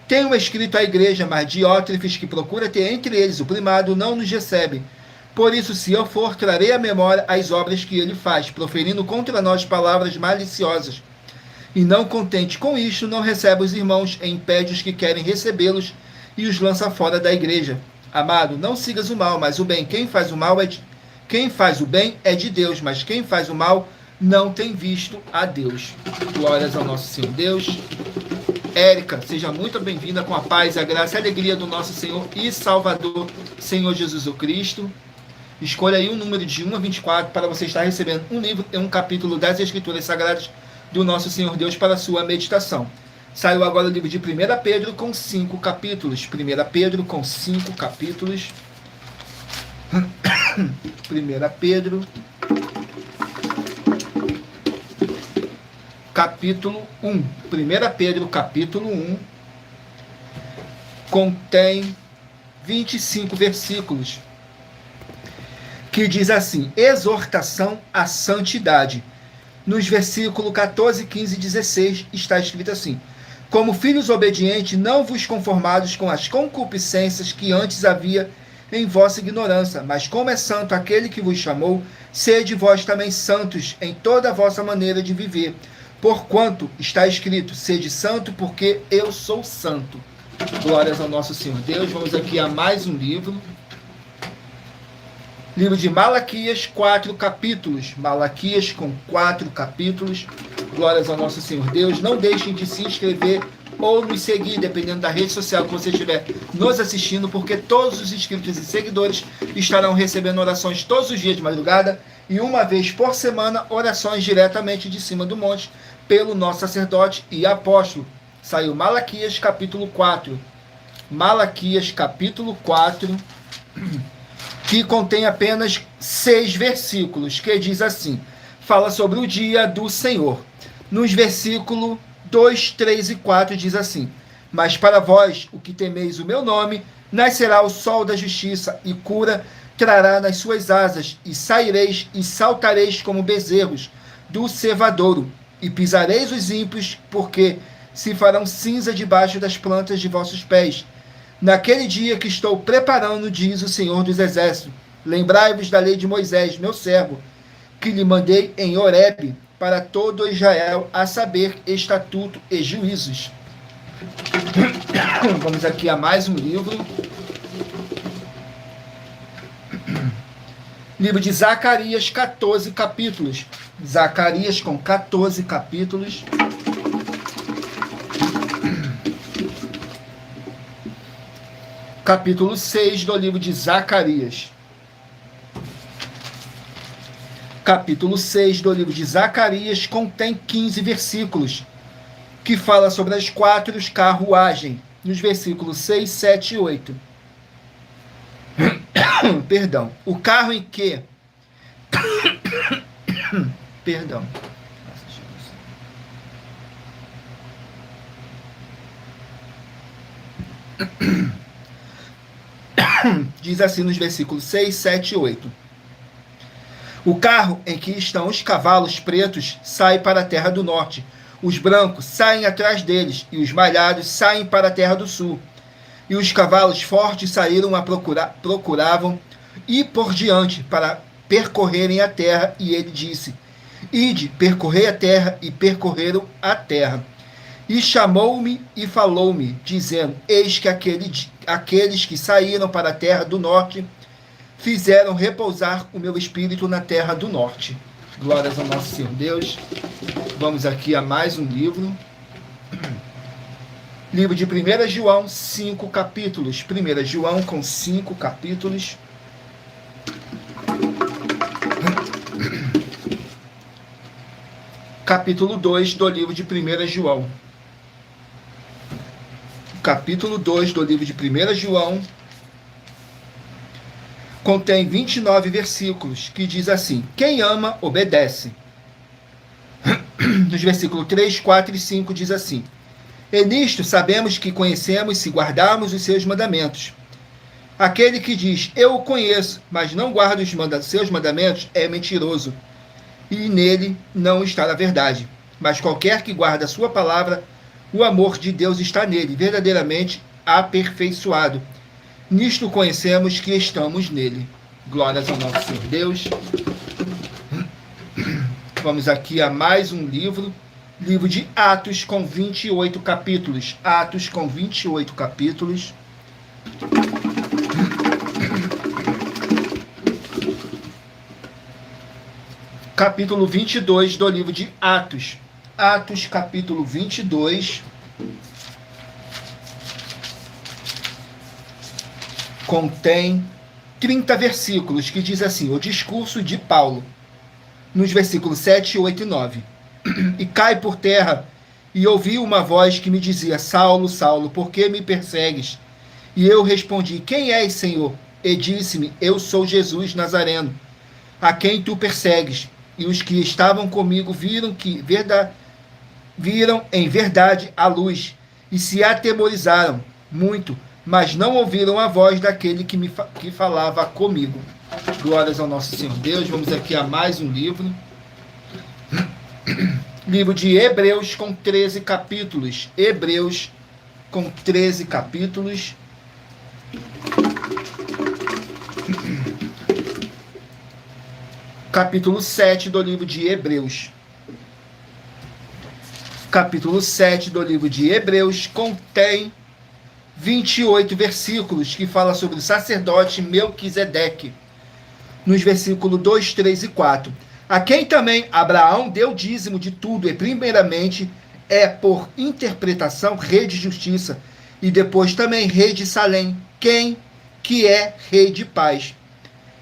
tenho escrito à igreja, mas Diótrefes, que procura ter entre eles o primado, não nos recebe. Por isso, se eu for, trarei à memória as obras que ele faz, proferindo contra nós palavras maliciosas. E não contente com isto, não recebe os irmãos e impede os que querem recebê-los e os lança fora da igreja. Amado, não sigas o mal, mas o bem. Quem faz o bem é de Deus, mas quem faz o mal não tem visto a Deus. Glórias ao nosso Senhor Deus. Érica, seja muito bem-vinda, com a paz, a graça e a alegria do nosso Senhor e Salvador, Senhor Jesus Cristo. Escolha aí um número de 1 a 24 para você estar recebendo um livro e um capítulo das Escrituras Sagradas do nosso Senhor Deus para a sua meditação. Saiu agora o livro de 1 Pedro com 5 capítulos. 1 Pedro com 5 capítulos. 1 Pedro, capítulo 1. 1 Pedro, capítulo 1, contém 25 versículos, que diz assim: exortação à santidade. Nos versículos 14, 15 e 16 está escrito assim: como filhos obedientes, não vos conformados com as concupiscências que antes havia em vossa ignorância, mas como é santo aquele que vos chamou, sede vós também santos em toda a vossa maneira de viver. Porquanto está escrito: sede santo, porque eu sou santo. Glórias ao nosso Senhor Deus. Vamos aqui a mais um livro. Livro de Malaquias, 4 capítulos. Malaquias com 4 capítulos. Glórias ao nosso Senhor Deus. Não deixem de se inscrever ou nos seguir, dependendo da rede social que você estiver nos assistindo, porque todos os inscritos e seguidores estarão recebendo orações todos os dias de madrugada e uma vez por semana, orações diretamente de cima do monte pelo nosso sacerdote e apóstolo. Saiu Malaquias capítulo 4. Malaquias capítulo 4, que contém apenas 6 versículos, que diz assim: fala sobre o dia do Senhor. Nos versículos 2, 3 e 4 diz assim: mas para vós, o que temeis o meu nome, nascerá o sol da justiça, e cura trará nas suas asas, e saireis e saltareis como bezerros do cevadouro, e pisareis os ímpios, porque se farão cinza debaixo das plantas de vossos pés. Naquele dia que estou preparando, diz o Senhor dos Exércitos, lembrai-vos da lei de Moisés, meu servo, que lhe mandei em Horebe para todo Israel, a saber, estatuto e juízos. Vamos aqui a mais um livro. Livro de Zacarias, 14 capítulos. Zacarias com 14 capítulos. Capítulo 6 do livro de Zacarias. Capítulo 6 do livro de Zacarias contém 15 versículos, que fala sobre as 4 carruagens, nos versículos 6, 7 e 8. Perdão. O carro em que... Perdão. Diz assim nos versículos 6, 7 e 8. O carro em que estão os cavalos pretos sai para a terra do norte. Os brancos saem atrás deles, e os malhados saem para a terra do sul. E os cavalos fortes saíram a procuravam ir por diante para percorrerem a terra. E ele disse: Ide, percorrei a terra, e percorreram a terra. E chamou-me e falou-me, dizendo: Eis que aqueles que saíram para a terra do norte fizeram repousar o meu espírito na terra do norte. Glórias ao nosso Senhor Deus. Vamos aqui a mais um livro. Livro de 1 João, 5 capítulos. 1 João com 5 capítulos. Capítulo 2 do livro de 1 João. Capítulo 2 do livro de 1 João contém 29 versículos, que diz assim: quem ama, obedece. Nos versículos 3, 4 e 5 diz assim: e nisto sabemos que conhecemos se guardarmos os seus mandamentos. Aquele que diz, eu o conheço, mas não guarda os seus mandamentos, é mentiroso, e nele não está a verdade. Mas qualquer que guarda a sua palavra, o amor de Deus está nele, verdadeiramente aperfeiçoado. Nisto conhecemos que estamos nele. Glórias ao nosso Senhor Deus. Vamos aqui a mais um livro. Livro de Atos com 28 capítulos. Atos com 28 capítulos. Capítulo 22 do livro de Atos. Atos, capítulo 22. Contém 30 versículos, que diz assim: o discurso de Paulo, nos versículos 7, 8 e 9. E cai por terra, e ouvi uma voz que me dizia: Saulo, Saulo, por que me persegues? E eu respondi: quem és, Senhor? E disse-me: eu sou Jesus Nazareno, a quem tu persegues. E os que estavam comigo viram em verdade a luz, e se atemorizaram muito, mas não ouviram a voz daquele que falava comigo. Glórias ao nosso Senhor Deus. Vamos aqui a mais um livro. Livro de Hebreus com 13 capítulos. Hebreus com 13 capítulos. Capítulo 7 do livro de Hebreus. Capítulo 7 do livro de Hebreus contém 28 versículos, que fala sobre o sacerdote Melquisedeque. Nos versículos 2, 3 e 4. A quem também Abraão deu dízimo de tudo, e primeiramente é por interpretação rei de justiça, e depois também rei de Salém, quem que é rei de paz.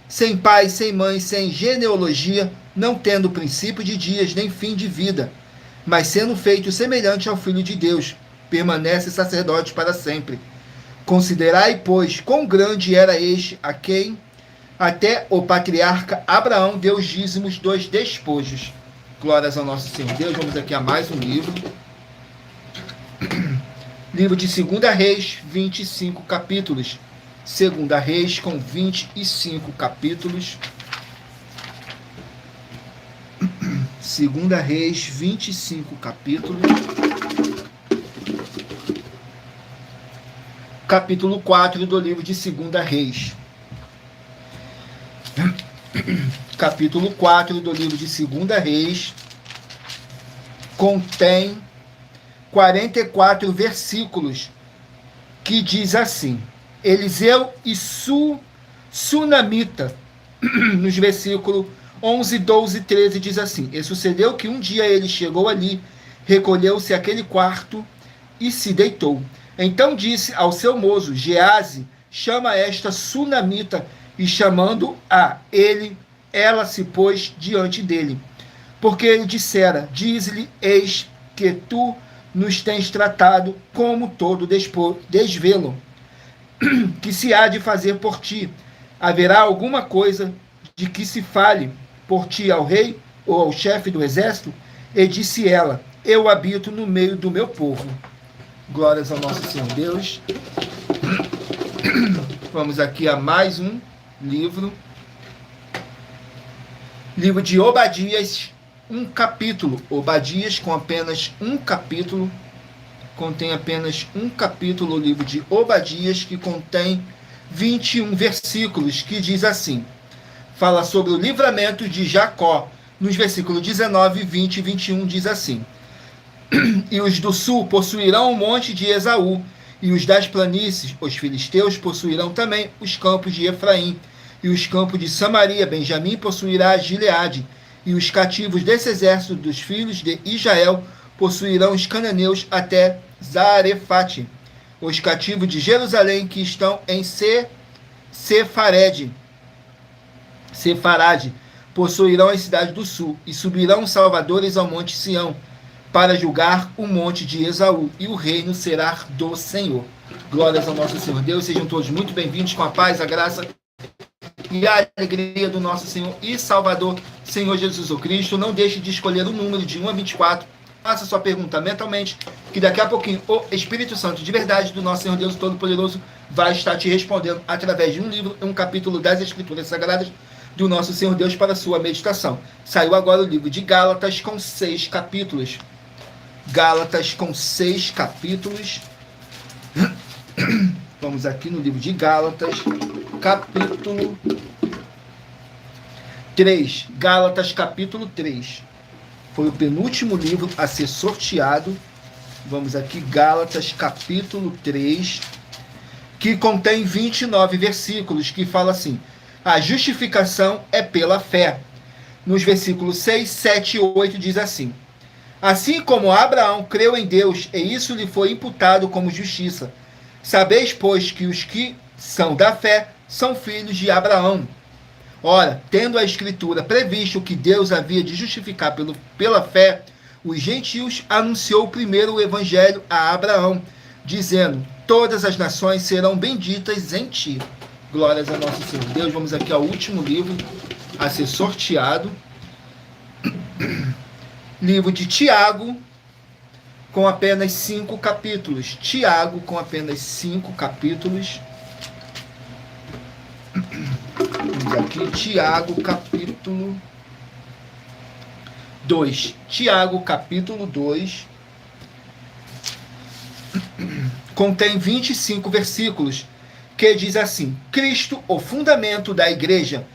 Sem pai, sem mãe, sem genealogia, não tendo princípio de dias, nem fim de vida, mas sendo feito semelhante ao Filho de Deus, permanece sacerdote para sempre. Considerai, pois, quão grande era este, a quem até o patriarca Abraão deu os dízimos dos despojos. Glórias ao nosso Senhor Deus. Vamos aqui a mais um livro. Livro de 2 Reis, 25 capítulos. 2 Reis com 25 capítulos. 2 Reis, 25 capítulos. capítulo 4 do livro de 2 Reis. Capítulo 4 do livro de 2 Reis contém 44 versículos que diz assim: Eliseu e Sunamita, nos versículos 11, 12 e 13 diz assim: E sucedeu que um dia ele chegou ali, recolheu-se àquele quarto e se deitou. Então disse ao seu moço, Geazi, chama esta Sunamita, e chamando a ele, ela se pôs diante dele. Porque ele dissera, diz-lhe, eis que tu nos tens tratado como todo desvelo, que se há de fazer por ti. Haverá alguma coisa de que se fale por ti ao rei ou ao chefe do exército? E disse ela, eu habito no meio do meu povo. Glórias ao nosso Senhor Deus. Vamos aqui a mais um livro. Livro de Obadias, um capítulo. Obadias com apenas um capítulo. Contém apenas um capítulo, o livro de Obadias, que contém 21 versículos, que diz assim. Fala sobre o livramento de Jacó. Nos versículos 19, 20 e 21 diz assim. E os do sul possuirão o monte de Esaú, e os das planícies, os filisteus, possuirão também os campos de Efraim, e os campos de Samaria, Benjamim possuirá Gileade, e os cativos desse exército dos filhos de Israel possuirão os cananeus até Zarefate, os cativos de Jerusalém que estão em Sefarade possuirão as cidades do sul, e subirão os salvadores ao monte Sião, para julgar o monte de Esaú, e o reino será do Senhor. Glórias ao nosso Senhor Deus, sejam todos muito bem-vindos, com a paz, a graça e a alegria do nosso Senhor e Salvador, Senhor Jesus Cristo. Não deixe de escolher o número de 1 a 24, faça sua pergunta mentalmente, que daqui a pouquinho o Espírito Santo de verdade do nosso Senhor Deus Todo-Poderoso vai estar te respondendo através de um livro, um capítulo das Escrituras Sagradas do nosso Senhor Deus para a sua meditação. Saiu agora o livro de Gálatas com 6 capítulos. Gálatas com 6 capítulos. Vamos aqui no livro de Gálatas, capítulo 3. Gálatas, capítulo 3. Foi o penúltimo livro a ser sorteado. Vamos aqui, Gálatas, capítulo 3, que contém 29 versículos, que fala assim: a justificação é pela fé. Nos versículos 6, 7 e 8 diz assim: assim como Abraão creu em Deus, e isso lhe foi imputado como justiça. Sabeis, pois, que os que são da fé são filhos de Abraão. Ora, tendo a Escritura previsto que Deus havia de justificar pela fé os gentios, anunciou primeiro o Evangelho a Abraão, dizendo, todas as nações serão benditas em ti. Glórias ao nosso Senhor Deus. Vamos aqui ao último livro a ser sorteado. Livro de Tiago, com apenas 5 capítulos. Tiago, com apenas 5 capítulos. Vamos aqui, Tiago, capítulo 2. Tiago, capítulo 2. Contém 25 versículos, que diz assim: Cristo, o fundamento da igreja.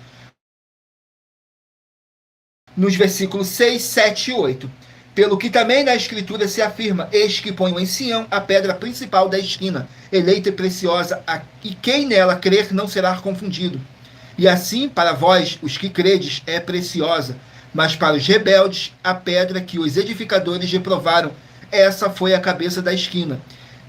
Nos versículos 6, 7 e 8. Pelo que também na Escritura se afirma, eis que ponho em Sião a pedra principal da esquina, eleita e preciosa, e quem nela crer não será confundido. E assim, para vós, os que credes, é preciosa, mas para os rebeldes, a pedra que os edificadores reprovaram, essa foi a cabeça da esquina.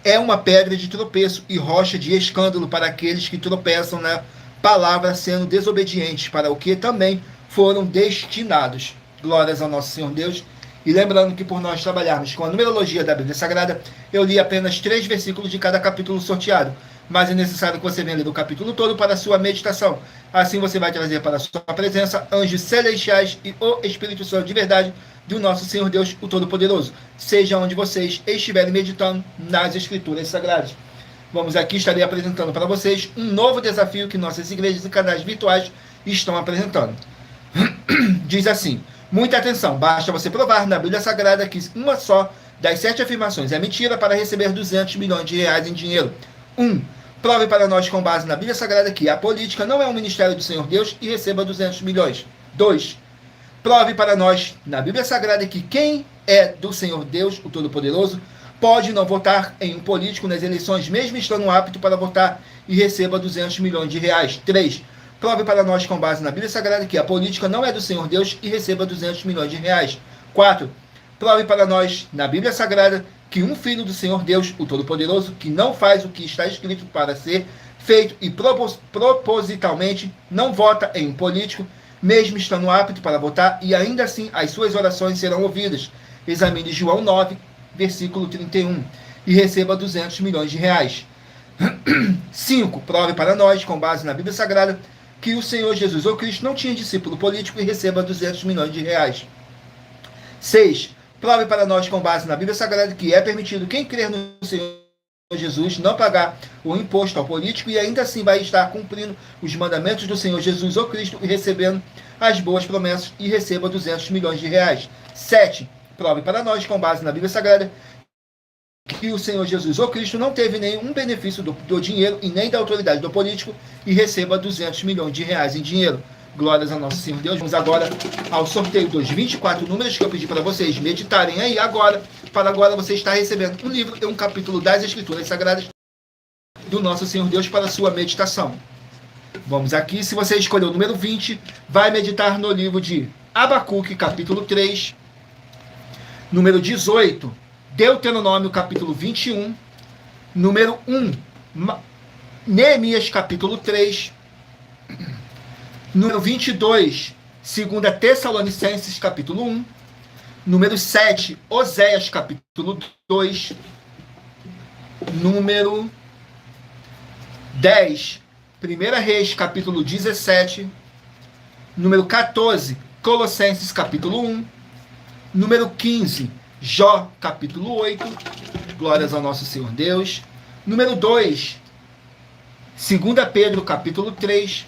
É uma pedra de tropeço e rocha de escândalo para aqueles que tropeçam na palavra, sendo desobedientes, para o que também foram destinados. Glórias ao nosso Senhor Deus. E lembrando que por nós trabalharmos com a numerologia da Bíblia Sagrada, eu li apenas 3 versículos de cada capítulo sorteado. Mas é necessário que você venha ler o capítulo todo para a sua meditação. Assim você vai trazer para a sua presença anjos celestiais e o Espírito Santo de verdade do nosso Senhor Deus, o Todo-Poderoso. Seja onde vocês estiverem meditando nas Escrituras Sagradas. Vamos aqui, estarei apresentando para vocês um novo desafio que nossas igrejas e canais virtuais estão apresentando. Diz assim: muita atenção, basta você provar na Bíblia Sagrada que uma só das 7 afirmações é mentira para receber 200 milhões de reais em dinheiro. 1. Prove para nós com base na Bíblia Sagrada que a política não é um ministério do Senhor Deus e receba 200 milhões. 2. Prove para nós na Bíblia Sagrada que quem é do Senhor Deus, o Todo-Poderoso, pode não votar em um político nas eleições, mesmo estando apto para votar, e receba 200 milhões de reais. 3. Prove para nós com base na Bíblia Sagrada que a política não é do Senhor Deus e receba 200 milhões de reais. 4. Prove para nós na Bíblia Sagrada que um filho do Senhor Deus, o Todo-Poderoso, que não faz o que está escrito para ser feito e propositalmente não vota em um político, mesmo estando apto para votar, e ainda assim as suas orações serão ouvidas. Examine João 9, versículo 31, e receba 200 milhões de reais. 5. Prove para nós, com base na Bíblia Sagrada, que o Senhor Jesus ou Cristo não tinha discípulo político e receba 200 milhões de reais. 6. Prove para nós, com base na Bíblia Sagrada, que é permitido quem crer no Senhor Jesus não pagar o imposto ao político e ainda assim vai estar cumprindo os mandamentos do Senhor Jesus ou Cristo e recebendo as boas promessas e receba 200 milhões de reais. 7. Prove para nós, com base na Bíblia Sagrada, que o Senhor Jesus ou Cristo não teve nenhum benefício do dinheiro e nem da autoridade do político e receba 200 milhões de reais em dinheiro. Glórias ao nosso Senhor Deus. Vamos agora ao sorteio dos 24 números que eu pedi para vocês meditarem aí agora. Para agora você está recebendo um livro e um capítulo das Escrituras Sagradas do nosso Senhor Deus para a sua meditação. Vamos aqui, se você escolheu o número 20, vai meditar no livro de Abacuque, capítulo 3, número 18, Deuteronômio, capítulo 21, número 1, Neemias, capítulo 3, número 22, 2 Tessalonicenses, capítulo 1, número 7, Oséias, capítulo 2, número 10, 1 Reis, capítulo 17, número 14, Colossenses, capítulo 1, número 15, Jó, capítulo 8, glórias ao nosso Senhor Deus, número 2, 2 Pedro, capítulo 3,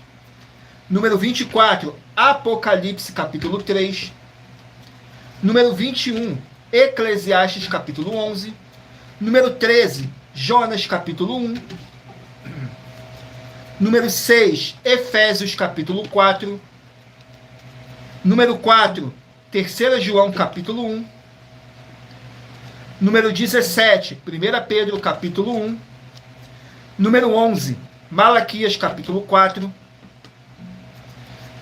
número 24, Apocalipse, capítulo 3, número 21, Eclesiastes, capítulo 11, número 13, Jonas, capítulo 1, número 6, Efésios, capítulo 4, número 4, 3 João, capítulo 1, número 17, 1 Pedro, capítulo 1, número 11, Malaquias, capítulo 4,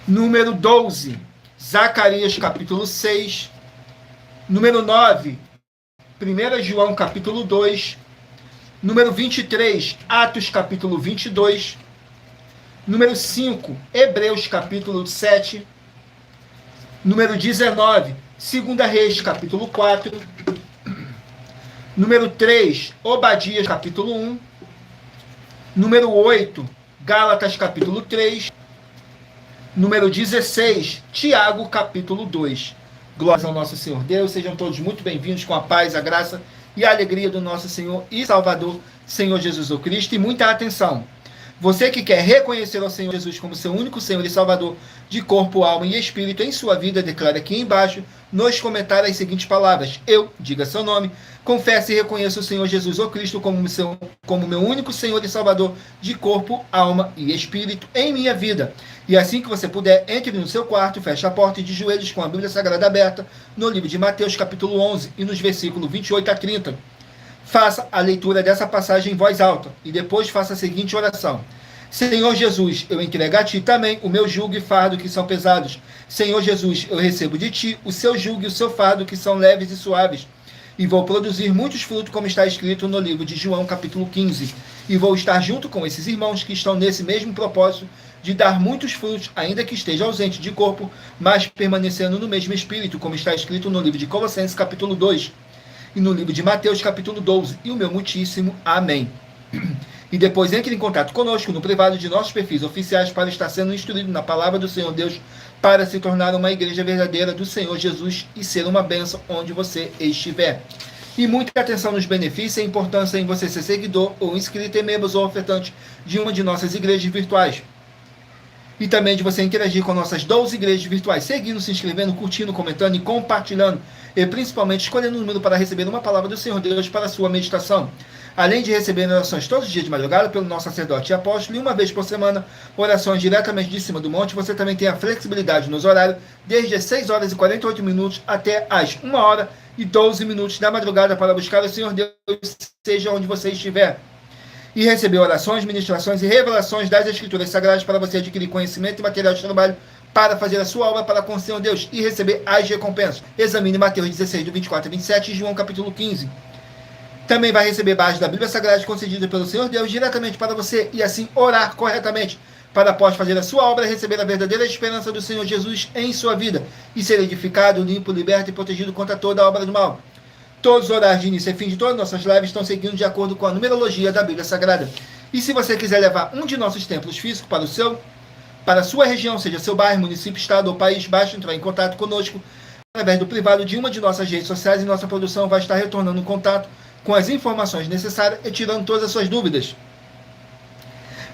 número 12, Zacarias, capítulo 6, número 9, 1 João, capítulo 2, número 23, Atos, capítulo 22, número 5, Hebreus, capítulo 7, número 19, 2 Reis, capítulo 4, número 3, Obadias, capítulo 1, número 8, Gálatas, capítulo 3, número 16, Tiago, capítulo 2. Glórias ao nosso Senhor Deus, sejam todos muito bem-vindos com a paz, a graça e a alegria do nosso Senhor e Salvador, Senhor Jesus o Cristo. E muita atenção, você que quer reconhecer ao Senhor Jesus como seu único Senhor e Salvador de corpo, alma e espírito em sua vida, declara aqui embaixo, nos comentários as seguintes palavras: eu, diga seu nome, confesso e reconheço o Senhor Jesus o Cristo como meu único Senhor e Salvador de corpo, alma e espírito em minha vida. E assim que você puder, entre no seu quarto, feche a porta e de joelhos com a Bíblia Sagrada aberta no livro de Mateus, capítulo 11, e nos versículos 28 a 30. Faça a leitura dessa passagem em voz alta e depois faça a seguinte oração: Senhor Jesus, eu entrego a Ti também o meu jugo e fardo que são pesados. Senhor Jesus, eu recebo de Ti o seu jugo e o seu fardo que são leves e suaves. E vou produzir muitos frutos, como está escrito no livro de João, capítulo 15. E vou estar junto com esses irmãos que estão nesse mesmo propósito de dar muitos frutos, ainda que esteja ausente de corpo, mas permanecendo no mesmo espírito, como está escrito no livro de Colossenses, capítulo 2. E no livro de Mateus, capítulo 12. E o meu muitíssimo amém. E depois entre em contato conosco no privado de nossos perfis oficiais para estar sendo instruído na palavra do Senhor Deus, para se tornar uma igreja verdadeira do Senhor Jesus e ser uma bênção onde você estiver. E muita atenção nos benefícios e a importância em você ser seguidor ou inscrito em membros ou ofertante de uma de nossas igrejas virtuais. E também de você interagir com nossas 12 igrejas virtuais, seguindo, se inscrevendo, curtindo, comentando e compartilhando. E principalmente escolhendo um número para receber uma palavra do Senhor Deus para a sua meditação. além de receber orações todos os dias de madrugada pelo nosso sacerdote e apóstolo, e uma vez por semana, orações diretamente de cima do monte. Você também tem a flexibilidade nos horários, desde as 6 horas e 48 minutos até as 1 hora e 12 minutos da madrugada, para buscar o Senhor Deus, seja onde você estiver. E receber orações, ministrações e revelações das Escrituras Sagradas, para você adquirir conhecimento e material de trabalho para fazer a sua obra para com o Senhor Deus e receber as recompensas. Examine Mateus 16, do 24 a 27 e João capítulo 15. Também vai receber base da Bíblia Sagrada concedida pelo Senhor Deus diretamente para você e assim orar corretamente, para após fazer a sua obra, receber a verdadeira esperança do Senhor Jesus em sua vida e ser edificado, limpo, liberto e protegido contra toda a obra do mal. Todos os horários de início e fim de todas as nossas lives estão seguindo de acordo com a numerologia da Bíblia Sagrada. E se você quiser levar um de nossos templos físicos para a sua região, seja seu bairro, município, estado ou país, basta entrar em contato conosco através do privado de uma de nossas redes sociais, e nossa produção vai estar retornando em contato com as informações necessárias e tirando todas as suas dúvidas.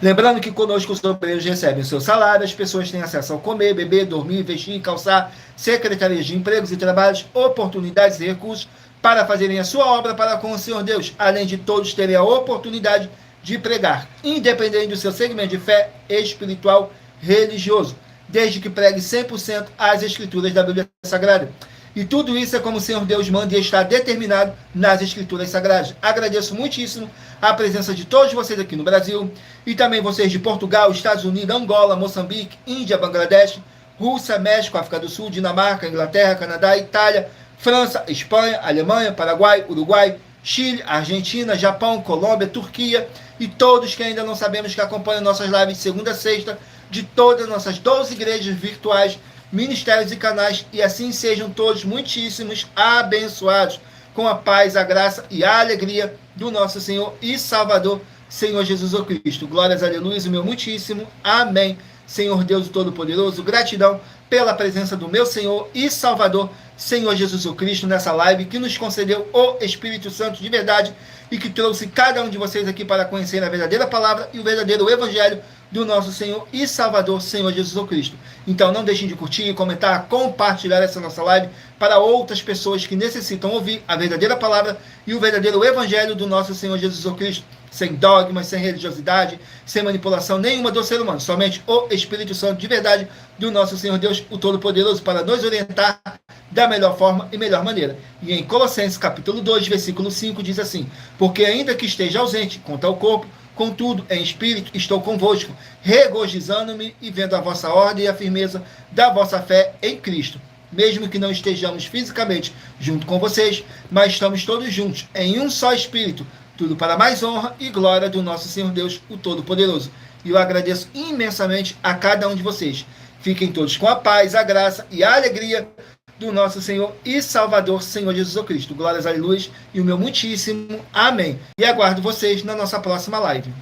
Lembrando que conosco os obreiros recebem o seu salário, as pessoas têm acesso ao comer, beber, dormir, vestir, calçar, secretarias de empregos e trabalhos, oportunidades e recursos para fazerem a sua obra para com o Senhor Deus, além de todos terem a oportunidade de pregar, independente do seu segmento de fé espiritual religioso, desde que pregue 100% as Escrituras da Bíblia Sagrada. E tudo isso é como o Senhor Deus manda e está determinado nas Escrituras Sagradas. Agradeço muitíssimo a presença de todos vocês aqui no Brasil, e também vocês de Portugal, Estados Unidos, Angola, Moçambique, Índia, Bangladesh, Rússia, México, África do Sul, Dinamarca, Inglaterra, Canadá, Itália, França, Espanha, Alemanha, Paraguai, Uruguai, Chile, Argentina, Japão, Colômbia, Turquia, e todos que ainda não sabemos que acompanham nossas lives de segunda a sexta, de todas as nossas 12 igrejas virtuais, ministérios e canais, e assim sejam todos muitíssimos abençoados com a paz, a graça e a alegria do nosso Senhor e Salvador, Senhor Jesus o Cristo. Glórias, aleluia, o meu muitíssimo amém. Senhor Deus Todo-Poderoso, gratidão pela presença do meu Senhor e Salvador, Senhor Jesus o Cristo, nessa live, que nos concedeu o Espírito Santo de verdade e que trouxe cada um de vocês aqui para conhecer a verdadeira palavra e o verdadeiro evangelho do nosso Senhor e Salvador, Senhor Jesus o Cristo. Então não deixem de curtir, comentar, compartilhar essa nossa live para outras pessoas que necessitam ouvir a verdadeira palavra e o verdadeiro evangelho do nosso Senhor Jesus o Cristo, sem dogmas, sem religiosidade, sem manipulação nenhuma do ser humano, somente o Espírito Santo de verdade do nosso Senhor Deus, o Todo-Poderoso, para nos orientar da melhor forma e melhor maneira. E em Colossenses capítulo 2, versículo 5, diz assim: porque ainda que esteja ausente quanto ao corpo, contudo, em espírito, estou convosco, regozijando-me e vendo a vossa ordem e a firmeza da vossa fé em Cristo. Mesmo que não estejamos fisicamente junto com vocês, mas estamos todos juntos, em um só espírito, tudo para mais honra e glória do nosso Senhor Deus, o Todo-Poderoso. E eu agradeço imensamente a cada um de vocês. Fiquem todos com a paz, a graça e a alegria do nosso Senhor e Salvador, Senhor Jesus Cristo. Glórias, aleluia, e o meu muitíssimo amém. E aguardo vocês na nossa próxima live.